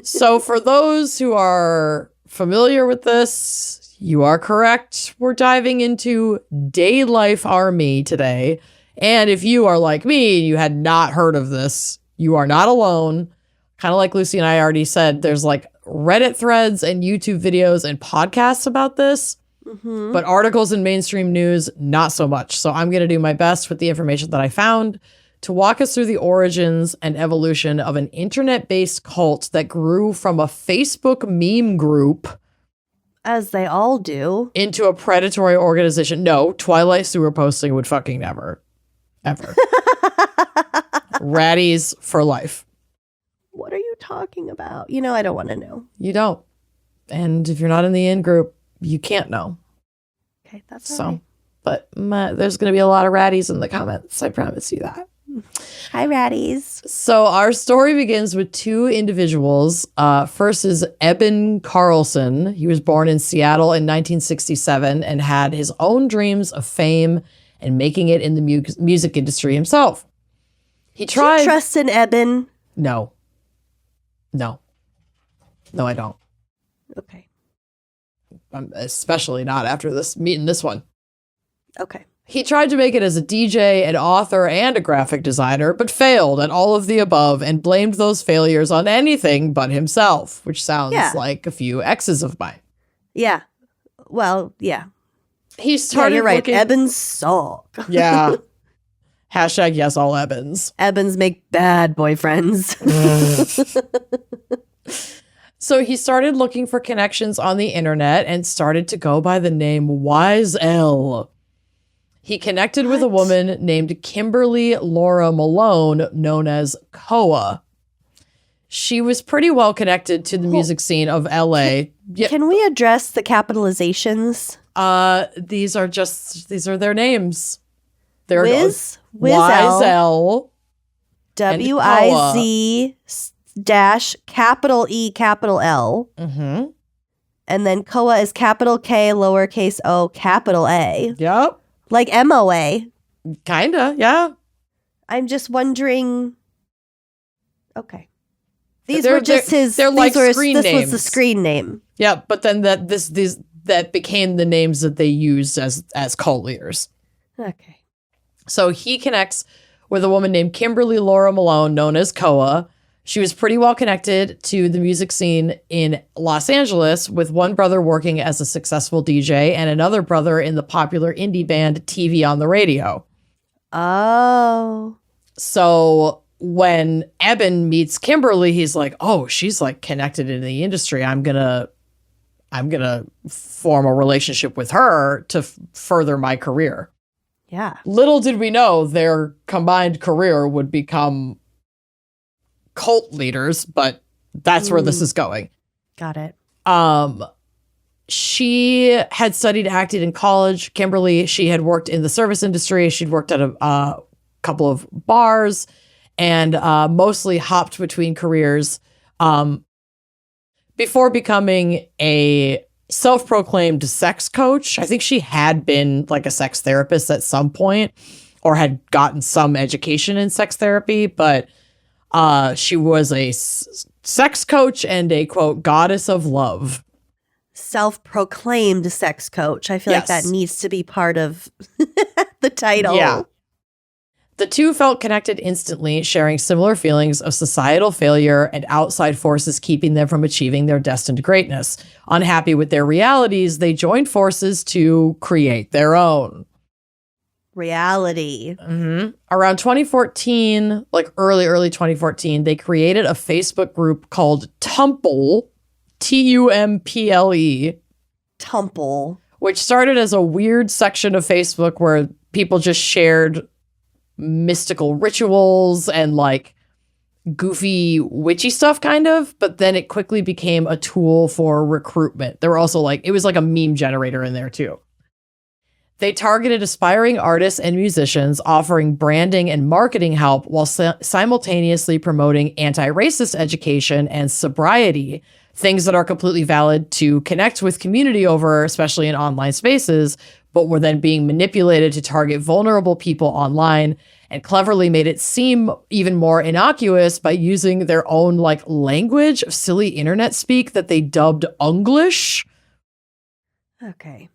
So for those who are familiar with this, you are correct. We're diving into DayLife Army today. And if you are like me and you had not heard of this, you are not alone. Kind of like Lucy and I already said, there's like Reddit threads and YouTube videos and podcasts about this. Mhm. But articles in mainstream news, not so much. So I'm going to do my best with the information that I found to walk us through the origins and evolution of an internet-based cult that grew from a Facebook meme group As they all do. into a predatory organization. No, Twilight sewer posting would fucking never. Ever. Ratties for life. What are you talking about? You know, I don't want to know. You don't. And if you're not in the in group, you can't know. Okay, that's all So, right. but there's going to be a lot of ratties in the comments. I promise you that. Hi, ratties. So our story begins with two individuals. First is Eben Carlson. He was born in Seattle in 1967 and had his own dreams of fame and making it in the music industry himself. He Do you tried. trust in Eben? No, I don't. Okay. Especially not after meeting this one. Okay. He tried to make it as a DJ, an author, and a graphic designer, but failed at all of the above and blamed those failures on anything but himself, which sounds Yeah. like a few exes of mine. Yeah. Well, yeah. He Yeah, started you're right. looking- Ebens suck. Yeah. Hashtag yes, all Ebens. Ebens make bad boyfriends. So he started looking for connections on the internet and started to go by the name Wise L. He connected with a What? woman named Kimberly Laura Malone, known as Koa. She was pretty well connected to the music scene of LA. Yeah, Can we address the capitalizations? these are their names. They're Wiz Wise L, L. WIZ dash capital E capital L. Mm-hmm. And then Koa is capital K lowercase o capital A. Yep. Like MOA. Kinda, yeah. I'm just wondering. Okay. These They're- were just they're- his. they're like this screen was the names. screen name. Yeah, but then that became the names that they used as cult leaders. Okay. So he connects with a woman named Kimberly Laura Malone, known as Koa. She was pretty well connected to the music scene in Los Angeles, with one brother working as a successful DJ and another brother in the popular indie band TV on the Radio. Oh. So when Eben meets Kimberly, he's like, oh, she's like connected in the industry. I'm going to I'm going to form a relationship with her to further my career. Yeah. Little did we know their combined career would become cult leaders, but that's where this is going. Got it. She had studied acting in college. Kimberly, she had worked in the service industry. She'd worked at a couple of bars and mostly hopped between careers before becoming a self-proclaimed sex coach. I think she had been like a sex therapist at some point or had gotten some education in sex therapy, but she was a sex coach and a, quote, goddess of love. Self-proclaimed sex coach. I feel like that needs to be part of the title. Yeah. The two felt connected instantly, sharing similar feelings of societal failure and outside forces keeping them from achieving their destined greatness. Unhappy with their realities, they joined forces to create their own reality. Around 2014, like early 2014, they created a Facebook group called Tumple, Tumple. Tumple. Which started as a weird section of Facebook where people just shared mystical rituals and like goofy witchy stuff kind of, but then it quickly became a tool for recruitment. There were also like, it was like a meme generator in there too. They targeted aspiring artists and musicians, offering branding and marketing help while simultaneously promoting anti-racist education and sobriety, things that are completely valid to connect with community over, especially in online spaces, but were then being manipulated to target vulnerable people online and cleverly made it seem even more innocuous by using their own like language of silly internet speak that they dubbed Unglish. Okay.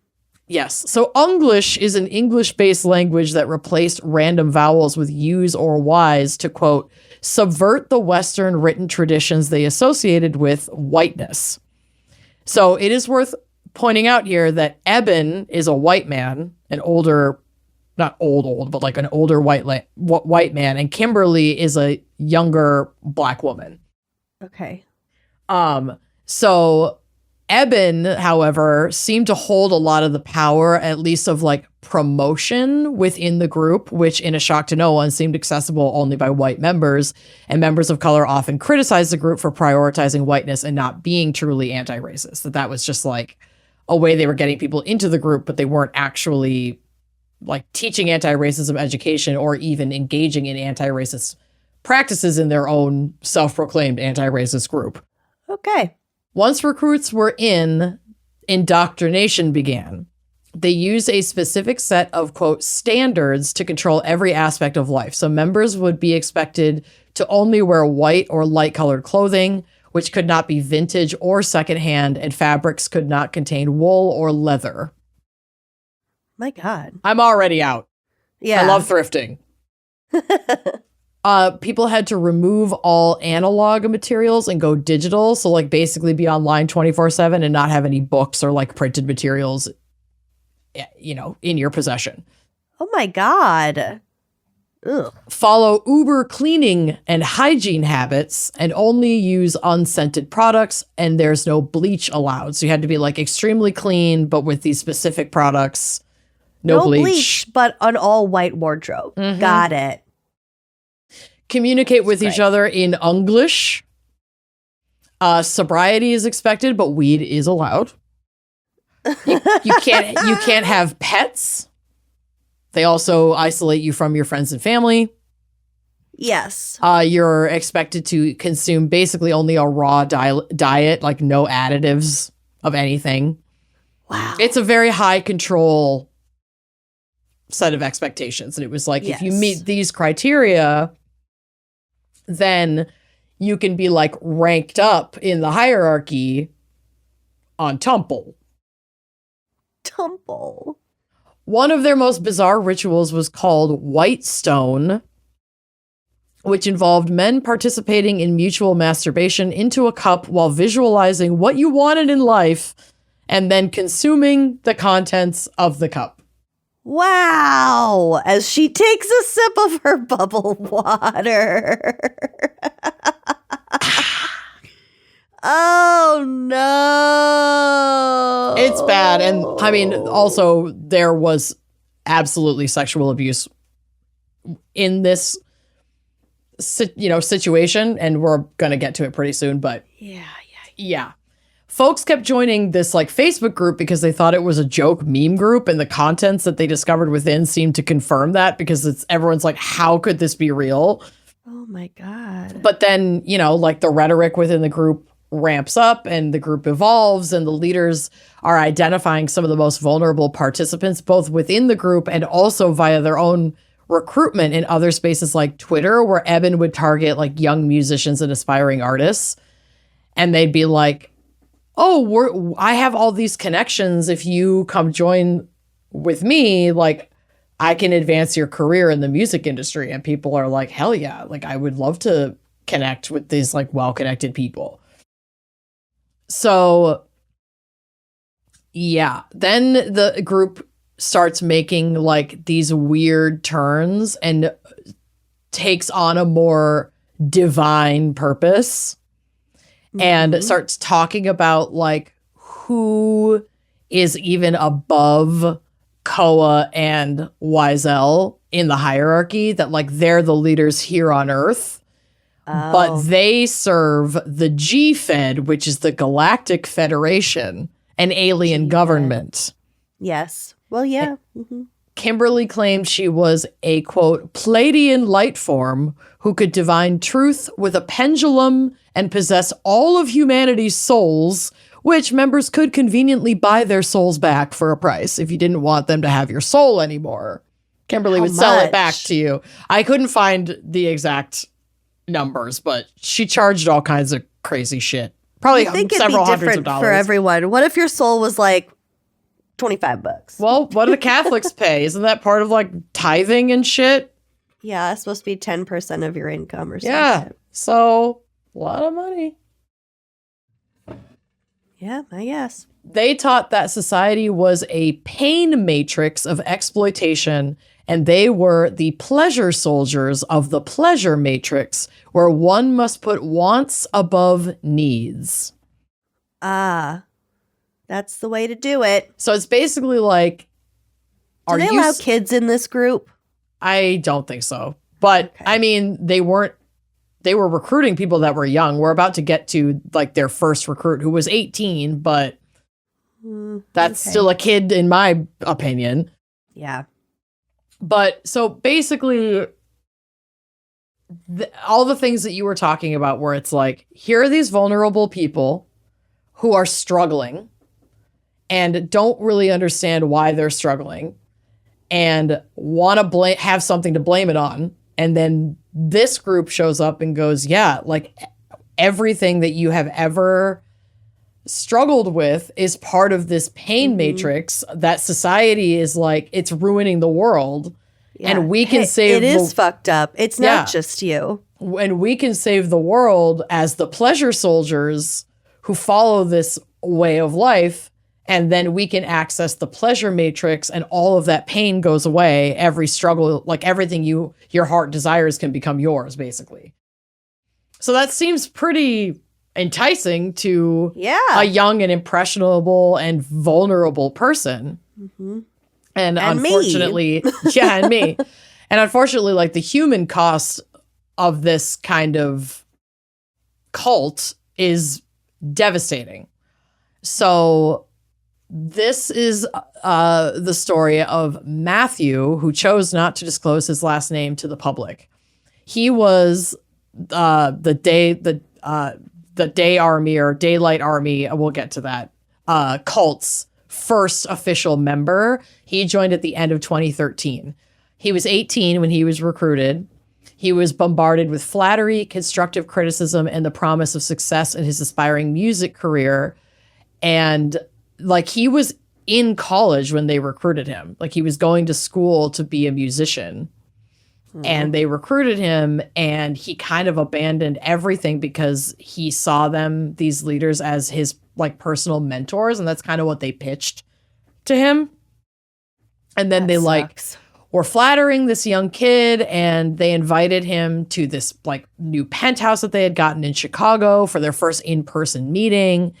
Yes. So Unglish is an English-based language that replaced random vowels with U's or Y's to, quote, subvert the Western written traditions they associated with whiteness. So it is worth pointing out here that Eben is a white man, an older, not old, but like an older white man, and Kimberly is a younger black woman. Okay. So Eben, however, seemed to hold a lot of the power, at least of like promotion within the group, which in a shock to no one seemed accessible only by white members, and members of color often criticized the group for prioritizing whiteness and not being truly anti-racist. That was just like a way they were getting people into the group, but they weren't actually like teaching anti-racism education or even engaging in anti-racist practices in their own self-proclaimed anti-racist group. Okay. Once recruits were in, indoctrination began. They used a specific set of, quote, standards to control every aspect of life. So members would be expected to only wear white or light-colored clothing, which could not be vintage or secondhand, and fabrics could not contain wool or leather. My God. I'm already out. Yeah. I love thrifting. People had to remove all analog materials and go digital. So like basically be online 24/7 and not have any books or like printed materials, you know, in your possession. Oh my God. Ugh. Follow Uber cleaning and hygiene habits and only use unscented products, and there's no bleach allowed. So you had to be like extremely clean, but with these specific products, no bleach. But an all white wardrobe. Mm-hmm. Got it. Communicate with each other in Unglish. Sobriety is expected, but weed is allowed. You can't have pets. They also isolate you from your friends and family. Yes. You're expected to consume basically only a raw diet, like no additives of anything. Wow. It's a very high control set of expectations. And it was like, if you meet these criteria, then you can be like ranked up in the hierarchy on Tumple. Tumple. One of their most bizarre rituals was called Whitestone, which involved men participating in mutual masturbation into a cup while visualizing what you wanted in life and then consuming the contents of the cup. Wow. As she takes a sip of her bubble water. Oh no. It's bad. And I mean, also there was absolutely sexual abuse in this situation, and we're going to get to it pretty soon, but yeah. Folks kept joining this like Facebook group because they thought it was a joke meme group, and the contents that they discovered within seemed to confirm that, because everyone's like, how could this be real? Oh my God. But then, like the rhetoric within the group ramps up and the group evolves, and the leaders are identifying some of the most vulnerable participants, both within the group and also via their own recruitment in other spaces like Twitter, where Eben would target like young musicians and aspiring artists. And they'd be like, oh, I have all these connections. If you come join with me, like I can advance your career in the music industry. And people are like, hell yeah. Like I would love to connect with these like well-connected people. So yeah, then the group starts making like these weird turns and takes on a more divine purpose. And starts talking about like who is even above Koa and Wiesel in the hierarchy, that like they're the leaders here on Earth, but they serve the G-Fed, which is the Galactic Federation, an alien government. Yes. Well, yeah. Mm-hmm. Kimberly claimed she was a, quote, Pleiadian light form who could divine truth with a pendulum and possess all of humanity's souls, which members could conveniently buy their souls back for a price if you didn't want them to have your soul anymore. Kimberly would sell it back to you. I couldn't find the exact numbers, but she charged all kinds of crazy shit. Probably several hundreds of dollars. For everyone. What if your soul was like $25? Well, what do the Catholics pay? Isn't that part of like tithing and shit? Yeah, it's supposed to be 10% of your income or something. Yeah, so a lot of money. Yeah, I guess. They taught that society was a pain matrix of exploitation, and they were the pleasure soldiers of the pleasure matrix, where one must put wants above needs. Ah, that's the way to do it. So it's basically like, do they allow kids in this group? I don't think so. But okay. I mean, they were recruiting people that were young. We're about to get to like their first recruit who was 18, but that's still a kid in my opinion. Yeah. But so basically all the things that you were talking about, where it's like, here are these vulnerable people who are struggling and don't really understand why they're struggling and want to have something to blame it on. And then this group shows up and goes, yeah, like everything that you have ever struggled with is part of this pain matrix that society is like, it's ruining the world. Yeah. And we can save it is fucked up. It's not just you. And we can save the world as the pleasure soldiers who follow this way of life. And then we can access the pleasure matrix, and all of that pain goes away. Every struggle, like everything your heart desires can become yours, basically. So that seems pretty enticing to a young and impressionable and vulnerable person. Mm-hmm. And unfortunately, and me. And unfortunately, like the human cost of this kind of cult is devastating. So this is the story of Matthew, who chose not to disclose his last name to the public. He was the Day Army or DayLife Army. We'll get to that. Cult's first official member. He joined at the end of 2013. He was 18 when he was recruited. He was bombarded with flattery, constructive criticism, and the promise of success in his aspiring music career. And like he was in college when they recruited him. Like he was going to school to be a musician. And they recruited him, and he kind of abandoned everything because he saw them, these leaders, as his like personal mentors. And that's kind of what they pitched to him. And then they were flattering this young kid, and they invited him to this like new penthouse that they had gotten in Chicago for their first in-person meeting.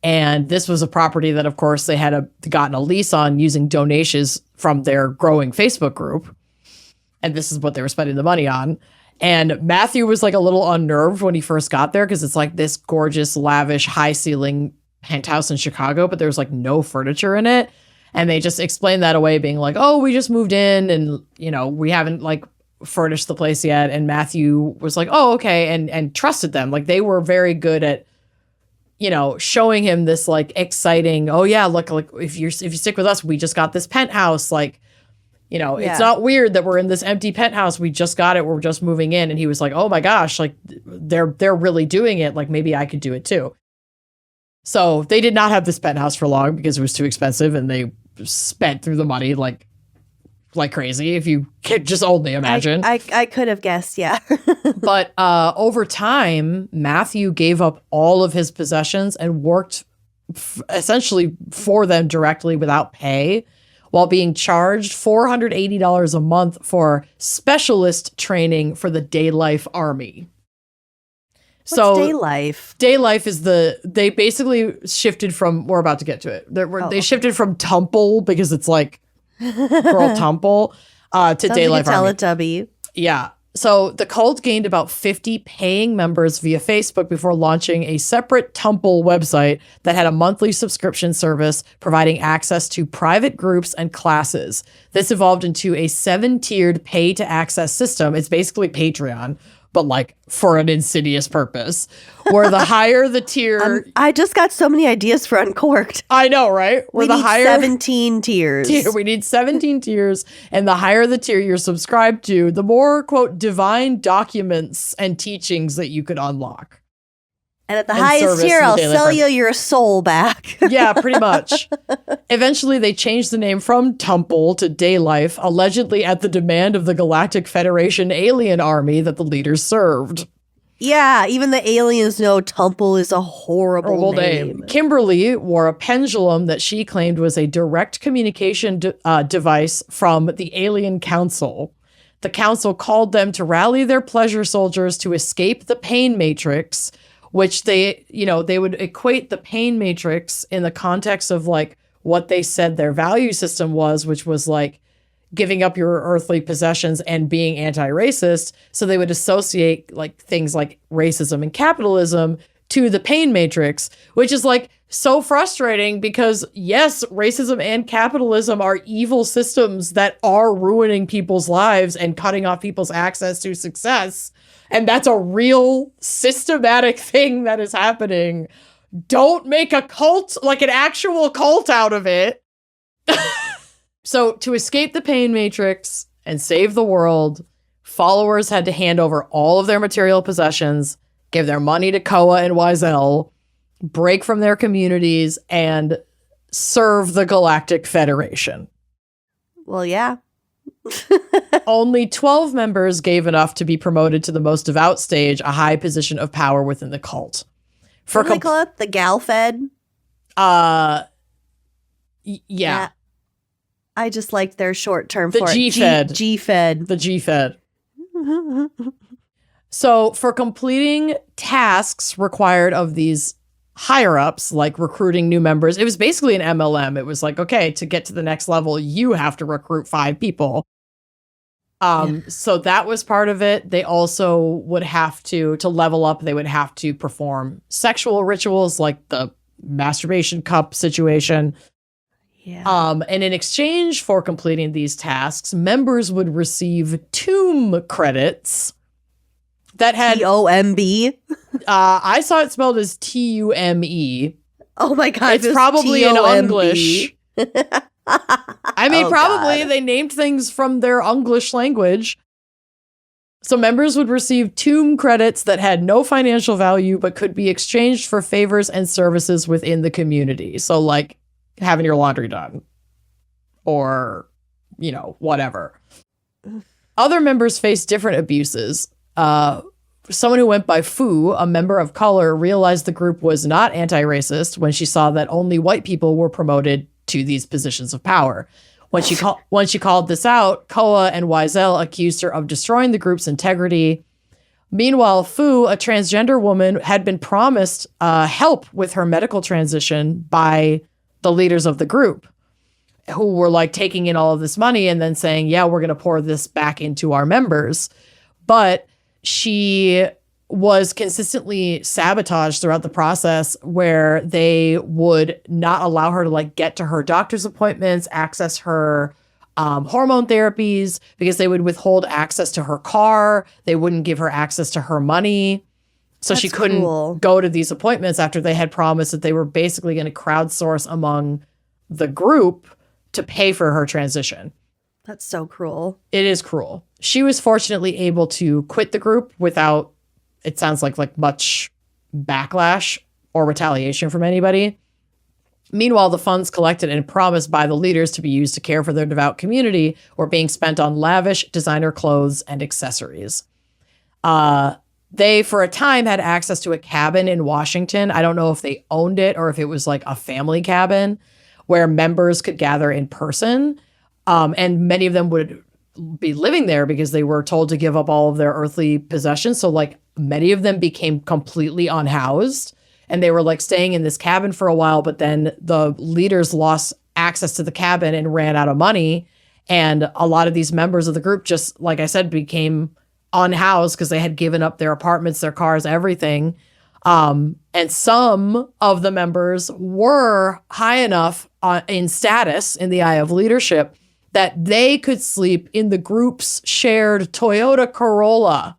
And this was a property that, of course, they had gotten a lease on using donations from their growing Facebook group. And this is what they were spending the money on. And Matthew was like a little unnerved when he first got there because it's like this gorgeous, lavish, high ceiling penthouse in Chicago, but there's like no furniture in it. And they just explained that away, being like, oh, we just moved in and, you know, we haven't like furnished the place yet. And Matthew was like, oh, okay. And trusted them. Like they were very good at, you know, showing him this like exciting, oh yeah, look, like if you stick with us, we just got this penthouse. Like, you know, it's not weird that we're in this empty penthouse. We just got it. We're just moving in. And he was like, oh my gosh, like they're really doing it. Like maybe I could do it too. So they did not have this penthouse for long because it was too expensive and they spent through the money like crazy. If you could just only imagine. I could have guessed, yeah. But over time, Matthew gave up all of his possessions and worked essentially for them directly without pay, while being charged $480 a month for specialist training for the DayLife Army. What's DayLife? DayLife is they basically shifted from, we're about to get to it. They shifted from Temple because it's like Girl Temple to DayLife Army. Teletubby. Yeah. So the cult gained about 50 paying members via Facebook before launching a separate Temple website that had a monthly subscription service providing access to private groups and classes. This evolved into a 7-tiered pay-to-access system. It's basically Patreon, but like for an insidious purpose, where the higher the tier. I just got so many ideas for Uncorked. I know, right? We need 17 tiers. We need 17 tiers, and the higher the tier you're subscribed to, the more, quote, divine documents and teachings that you could unlock. And at the highest tier, I'll sell you your soul back. Yeah, pretty much. Eventually, they changed the name from Temple to DayLife, allegedly at the demand of the Galactic Federation alien army that the leaders served. Yeah, even the aliens know Temple is a horrible name. Kimberly wore a pendulum that she claimed was a direct communication device from the Alien Council. The council called them to rally their pleasure soldiers to escape the pain matrix, which they would equate the pain matrix in the context of like what they said their value system was, which was like giving up your earthly possessions and being anti-racist. So they would associate like things like racism and capitalism to the pain matrix, which is like so frustrating because yes, racism and capitalism are evil systems that are ruining people's lives and cutting off people's access to success. And that's a real systematic thing that is happening. Don't make a cult, like an actual cult out of it. So to escape the pain matrix and save the world, followers had to hand over all of their material possessions, give their money to Koa and Wiesel, break from their communities, and serve the Galactic Federation. Well, yeah. Only 12 members gave enough to be promoted to the most devout stage, a high position of power within the cult. What do they call it? The Gal Fed? Yeah. I just liked their short term for G-Fed. G-Fed. The G-Fed. So for completing tasks required of these higher-ups, like recruiting new members, it was basically an MLM. It was like, okay, to get to the next level, you have to recruit 5 people. So that was part of it. They also would have to level up, they would have to perform sexual rituals like the masturbation cup situation. Yeah. And in exchange for completing these tasks, members would receive tomb credits that had TOMB. I saw it spelled as TUME. Oh my god, it's probably in English. I mean, probably God. They named things from their English language. So members would receive tomb credits that had no financial value but could be exchanged for favors and services within the community. So like having your laundry done or, whatever. Other members faced different abuses. Someone who went by Fu, a member of color, realized the group was not anti-racist when she saw that only white people were promoted to these positions of power. When she called this out, Koa and Wiesel accused her of destroying the group's integrity. Meanwhile, Fu, a transgender woman, had been promised help with her medical transition by the leaders of the group, who were like taking in all of this money and then saying, yeah, we're going to pour this back into our members. But she was consistently sabotaged throughout the process, where they would not allow her to like get to her doctor's appointments, access her hormone therapies, because they would withhold access to her car. They wouldn't give her access to her money. So That's she couldn't cool. go to these appointments after they had promised that they were basically going to crowdsource among the group to pay for her transition. That's so cruel. It is cruel. She was fortunately able to quit the group without, it sounds like much backlash or retaliation from anybody. Meanwhile, the funds collected and promised by the leaders to be used to care for their devout community were being spent on lavish designer clothes and accessories. They, for a time, had access to a cabin in Washington. I don't know if they owned it or if it was like a family cabin where members could gather in person. And many of them would be living there because they were told to give up all of their earthly possessions. So like many of them became completely unhoused, and they were like staying in this cabin for a while, but then the leaders lost access to the cabin and ran out of money. And a lot of these members of the group, just like I said, became unhoused because they had given up their apartments, their cars, everything. And some of the members were high enough in status in the eye of leadership that they could sleep in the group's shared Toyota Corolla.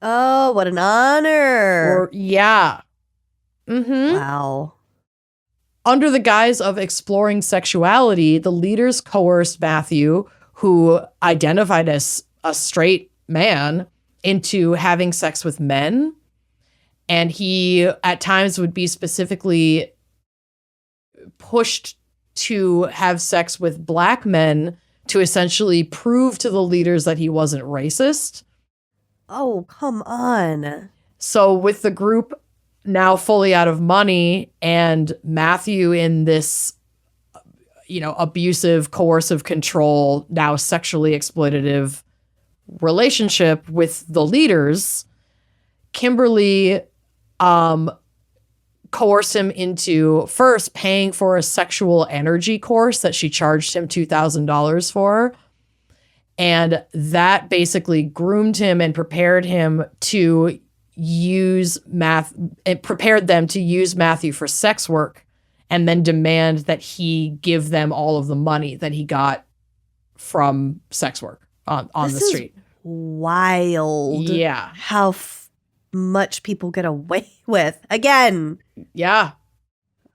Oh, what an honor. Yeah. Mm-hmm. Wow. Under the guise of exploring sexuality, the leaders coerced Matthew, who identified as a straight man, into having sex with men. And he, at times, would be specifically pushed to have sex with black men to essentially prove to the leaders that he wasn't racist. Oh, come on. So with the group now fully out of money and Matthew in this, abusive, coercive control, now sexually exploitative relationship with the leaders, Kimberly coerced him into first paying for a sexual energy course that she charged him $2,000 for. And that basically groomed him and prepared him to prepared them to use Matthew for sex work, and then demand that he give them all of the money that he got from sex work on the street. Wild. Yeah. How much people get away with. Again. Yeah.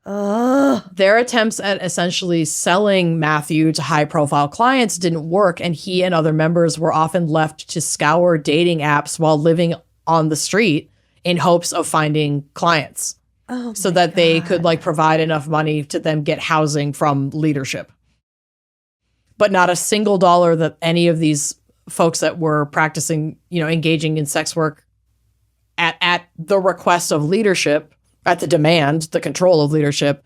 Ugh. Their attempts at essentially selling Matthew to high-profile clients didn't work, and he and other members were often left to scour dating apps while living on the street in hopes of finding clients, so that they could provide enough money to then get housing from leadership. But not a single dollar that any of these folks that were practicing, engaging in sex work at the request of leadership, at the demand, the control of leadership,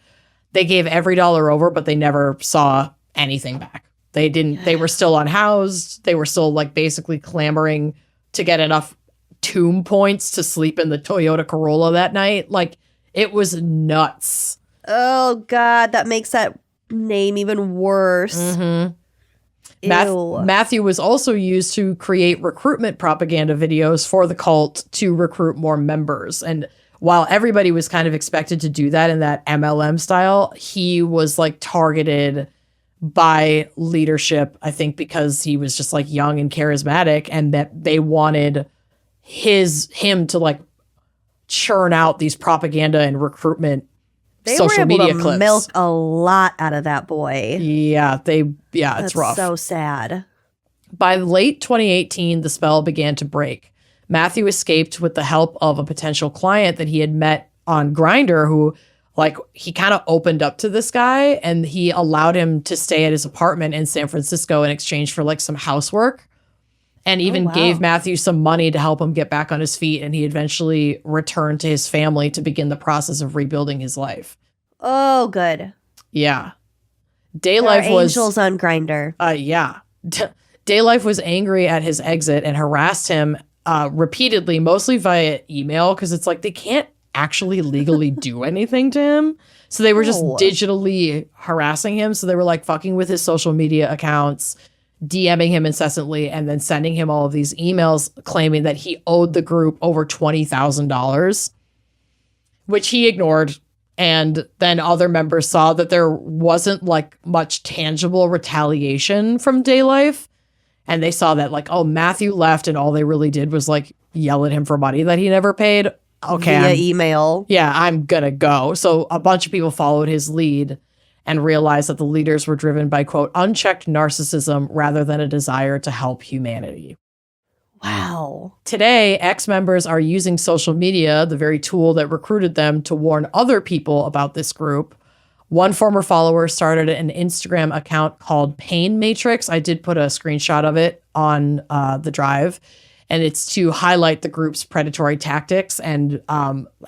they gave every dollar over, but they never saw anything back. They were still unhoused. They were still basically clamoring to get enough tomb points to sleep in the Toyota Corolla that night. It was nuts. Oh, God. That makes that name even worse. Mm-hmm. Ew. Matthew was also used to create recruitment propaganda videos for the cult to recruit more members. And while everybody was kind of expected to do that in that MLM style, he was targeted by leadership, I think, because he was just young and charismatic, and that they wanted him to churn out these propaganda and recruitment social media clips. They were able to milk a lot out of that boy. Yeah, it's rough. So sad. By late 2018, the spell began to break. Matthew escaped with the help of a potential client that he had met on Grindr, who he kind of opened up to this guy, and he allowed him to stay at his apartment in San Francisco in exchange for some housework, and even gave Matthew some money to help him get back on his feet. And he eventually returned to his family to begin the process of rebuilding his life. Oh, good. Yeah. DayLife was angels on Grindr. Yeah. DayLife was angry at his exit and harassed him repeatedly, mostly via email, because it's like they can't actually legally do anything to him. So they were just digitally harassing him. So they were like fucking with his social media accounts, DMing him incessantly, and then sending him all of these emails claiming that he owed the group over $20,000, which he ignored. And then other members saw that there wasn't like much tangible retaliation from DayLife. And they saw that like, oh, Matthew left and all they really did was like yell at him for money that he never paid. Okay. Via email. Yeah, I'm going to go. So a bunch of people followed his lead and realized that the leaders were driven by, quote, unchecked narcissism rather than a desire to help humanity. Wow. Today, ex-members are using social media, the very tool that recruited them, to warn other people about this group. One former follower started an Instagram account called Pain Matrix. I did put a screenshot of it on the drive. And it's to highlight the group's predatory tactics. And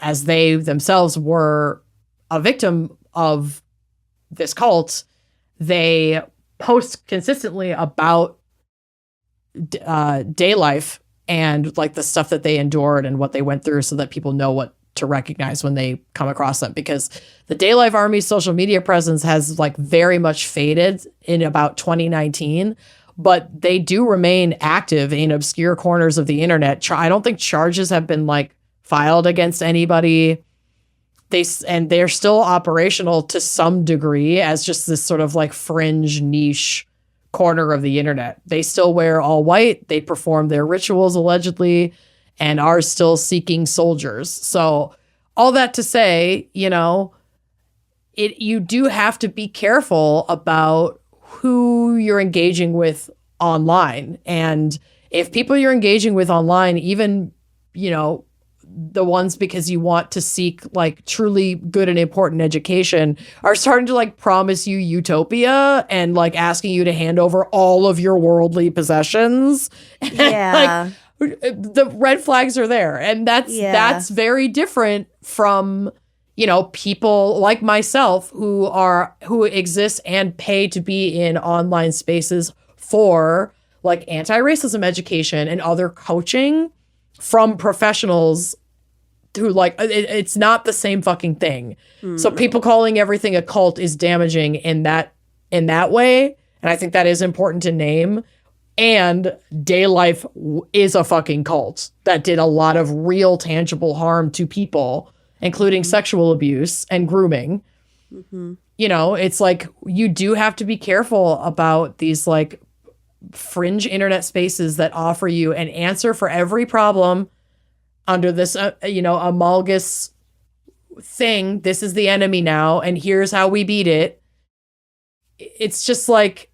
as they themselves were a victim of this cult, they post consistently about DayLife and like the stuff that they endured and what they went through, so that people know what to recognize when they come across them. Because the DayLife Army's social media presence has like very much faded in about 2019. But they do remain active in obscure corners of the internet. I don't think charges have been like filed against anybody. They're still operational to some degree as just this sort of like fringe niche corner of the internet. They still wear all white. They perform their rituals allegedly and are still seeking soldiers. So all that to say, you know, you do have to be careful about who you're engaging with online. And if people you're engaging with online, even, you know, the ones because you want to seek like truly good and important education, are starting to like promise you utopia and like asking you to hand over all of your worldly possessions. Yeah. Like the red flags are there. And that's very different from, you know, people like myself who exist and pay to be in online spaces for like anti-racism education and other coaching from professionals who like, it's not the same fucking thing. So people calling everything a cult is damaging in that way. And I think that is important to name. And DayLife is a fucking cult that did a lot of real tangible harm to people, including sexual abuse and grooming. You know, it's like you do have to be careful about these like fringe internet spaces that offer you an answer for every problem under this, amalgous thing. This is the enemy now, and here's how we beat it. It's just like,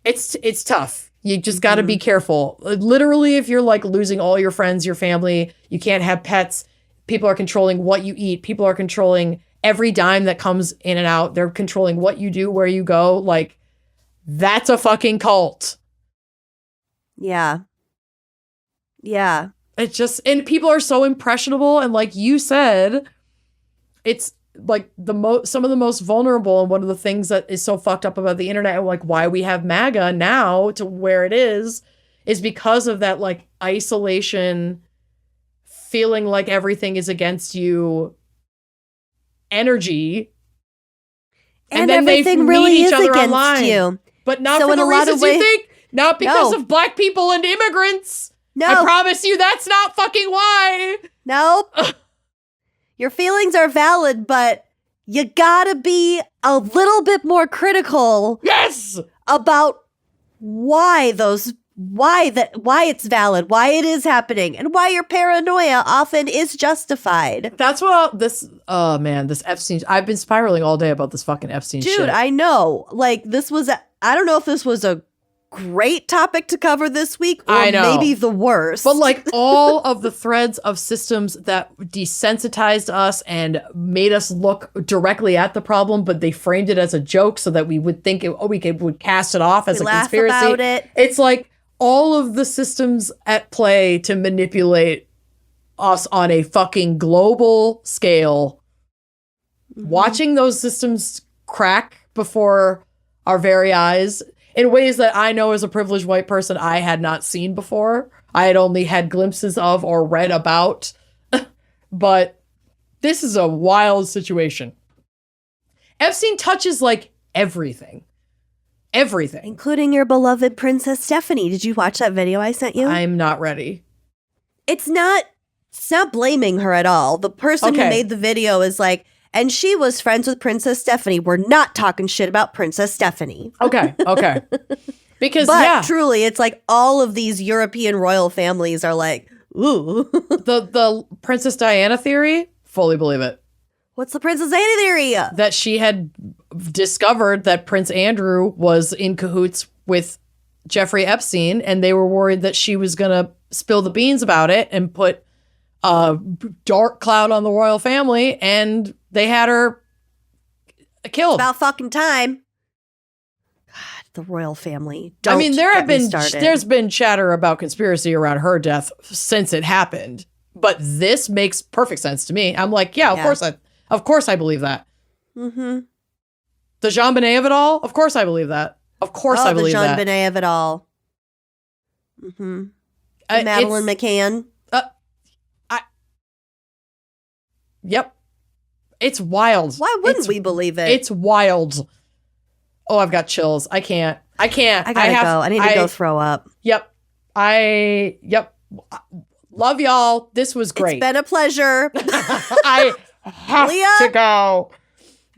it's tough. You just got to be careful. Literally, if you're like losing all your friends, your family, you can't have pets. People are controlling what you eat. People are controlling every dime that comes in and out. They're controlling what you do, where you go. Like, that's a fucking cult. Yeah. Yeah. It's just, and people are so impressionable. And like you said, it's like some of the most vulnerable. And one of the things that is so fucked up about the internet and like why we have MAGA now to where it is because of that like isolation, feeling like everything is against you energy. And then everything they really meet each other against online. You. But not for the reasons you think. Not because of black people and immigrants. No. I promise you that's not fucking why. Nope. Your feelings are valid, but you gotta be a little bit more critical. Yes. About why it's valid, why it is happening, and why your paranoia often is justified. That's what this Epstein. I've been spiraling all day about this fucking Epstein shit. Dude, I know. Like, I don't know if this was a great topic to cover this week, or I know. Maybe the worst. But like all of the threads of systems that desensitized us and made us look directly at the problem, but they framed it as a joke so that we would think would cast it off as a conspiracy. About it. It's like all of the systems at play to manipulate us on a fucking global scale. Watching those systems crack before our very eyes in ways that I know as a privileged white person I had not seen before. I had only had glimpses of or read about. But this is a wild situation. Epstein touches like everything. Everything. Including your beloved Princess Stephanie. Did you watch that video I sent you? I'm not ready. It's not blaming her at all. The person who made the video is like, and she was friends with Princess Stephanie. We're not talking shit about Princess Stephanie. Okay. Because truly, it's like all of these European royal families are like, ooh. the Princess Diana theory, fully believe it. What's the Princess Diana theory? That she had discovered that Prince Andrew was in cahoots with Jeffrey Epstein, and they were worried that she was going to spill the beans about it and put a dark cloud on the royal family, and they had her killed. About fucking time. God, the royal family. There's been chatter about conspiracy around her death since it happened, but this makes perfect sense to me. I'm like, of course I believe that. Mm-hmm. The Jean Bonnet of it all? Of course I believe that. Of course I believe that. The Jean Bonnet of it all. Mm-hmm. Madeleine McCann. Yep. It's wild. Why wouldn't we believe it? It's wild. Oh, I've got chills. I can't. I gotta go. I need to go throw up. Yep. Love y'all. This was great. It's been a pleasure. I have to go.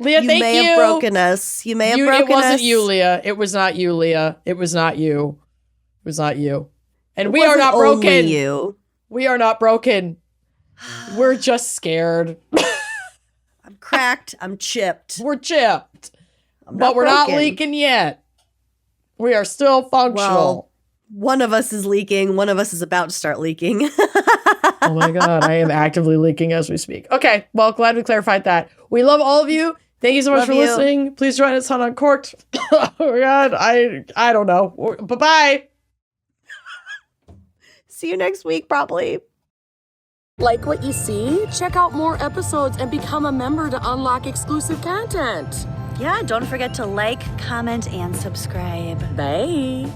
Leah, thank you. You may have broken us. It wasn't you, Leah. It was not you, Leah. It was not you. It was not you. And we are not broken. You. We are not broken. We're just scared. I'm cracked. I'm chipped. We're chipped. But we're not leaking yet. We are still functional. Well, one of us is leaking. One of us is about to start leaking. Oh my God. I am actively leaking as we speak. Okay. Well, glad we clarified that. We love all of you. Thank you so much for listening. Please join us on Uncorked. Oh my God. I don't know. Bye-bye. See you next week, probably. Like what you see? Check out more episodes and become a member to unlock exclusive content. Yeah, don't forget to like, comment, and subscribe. Bye.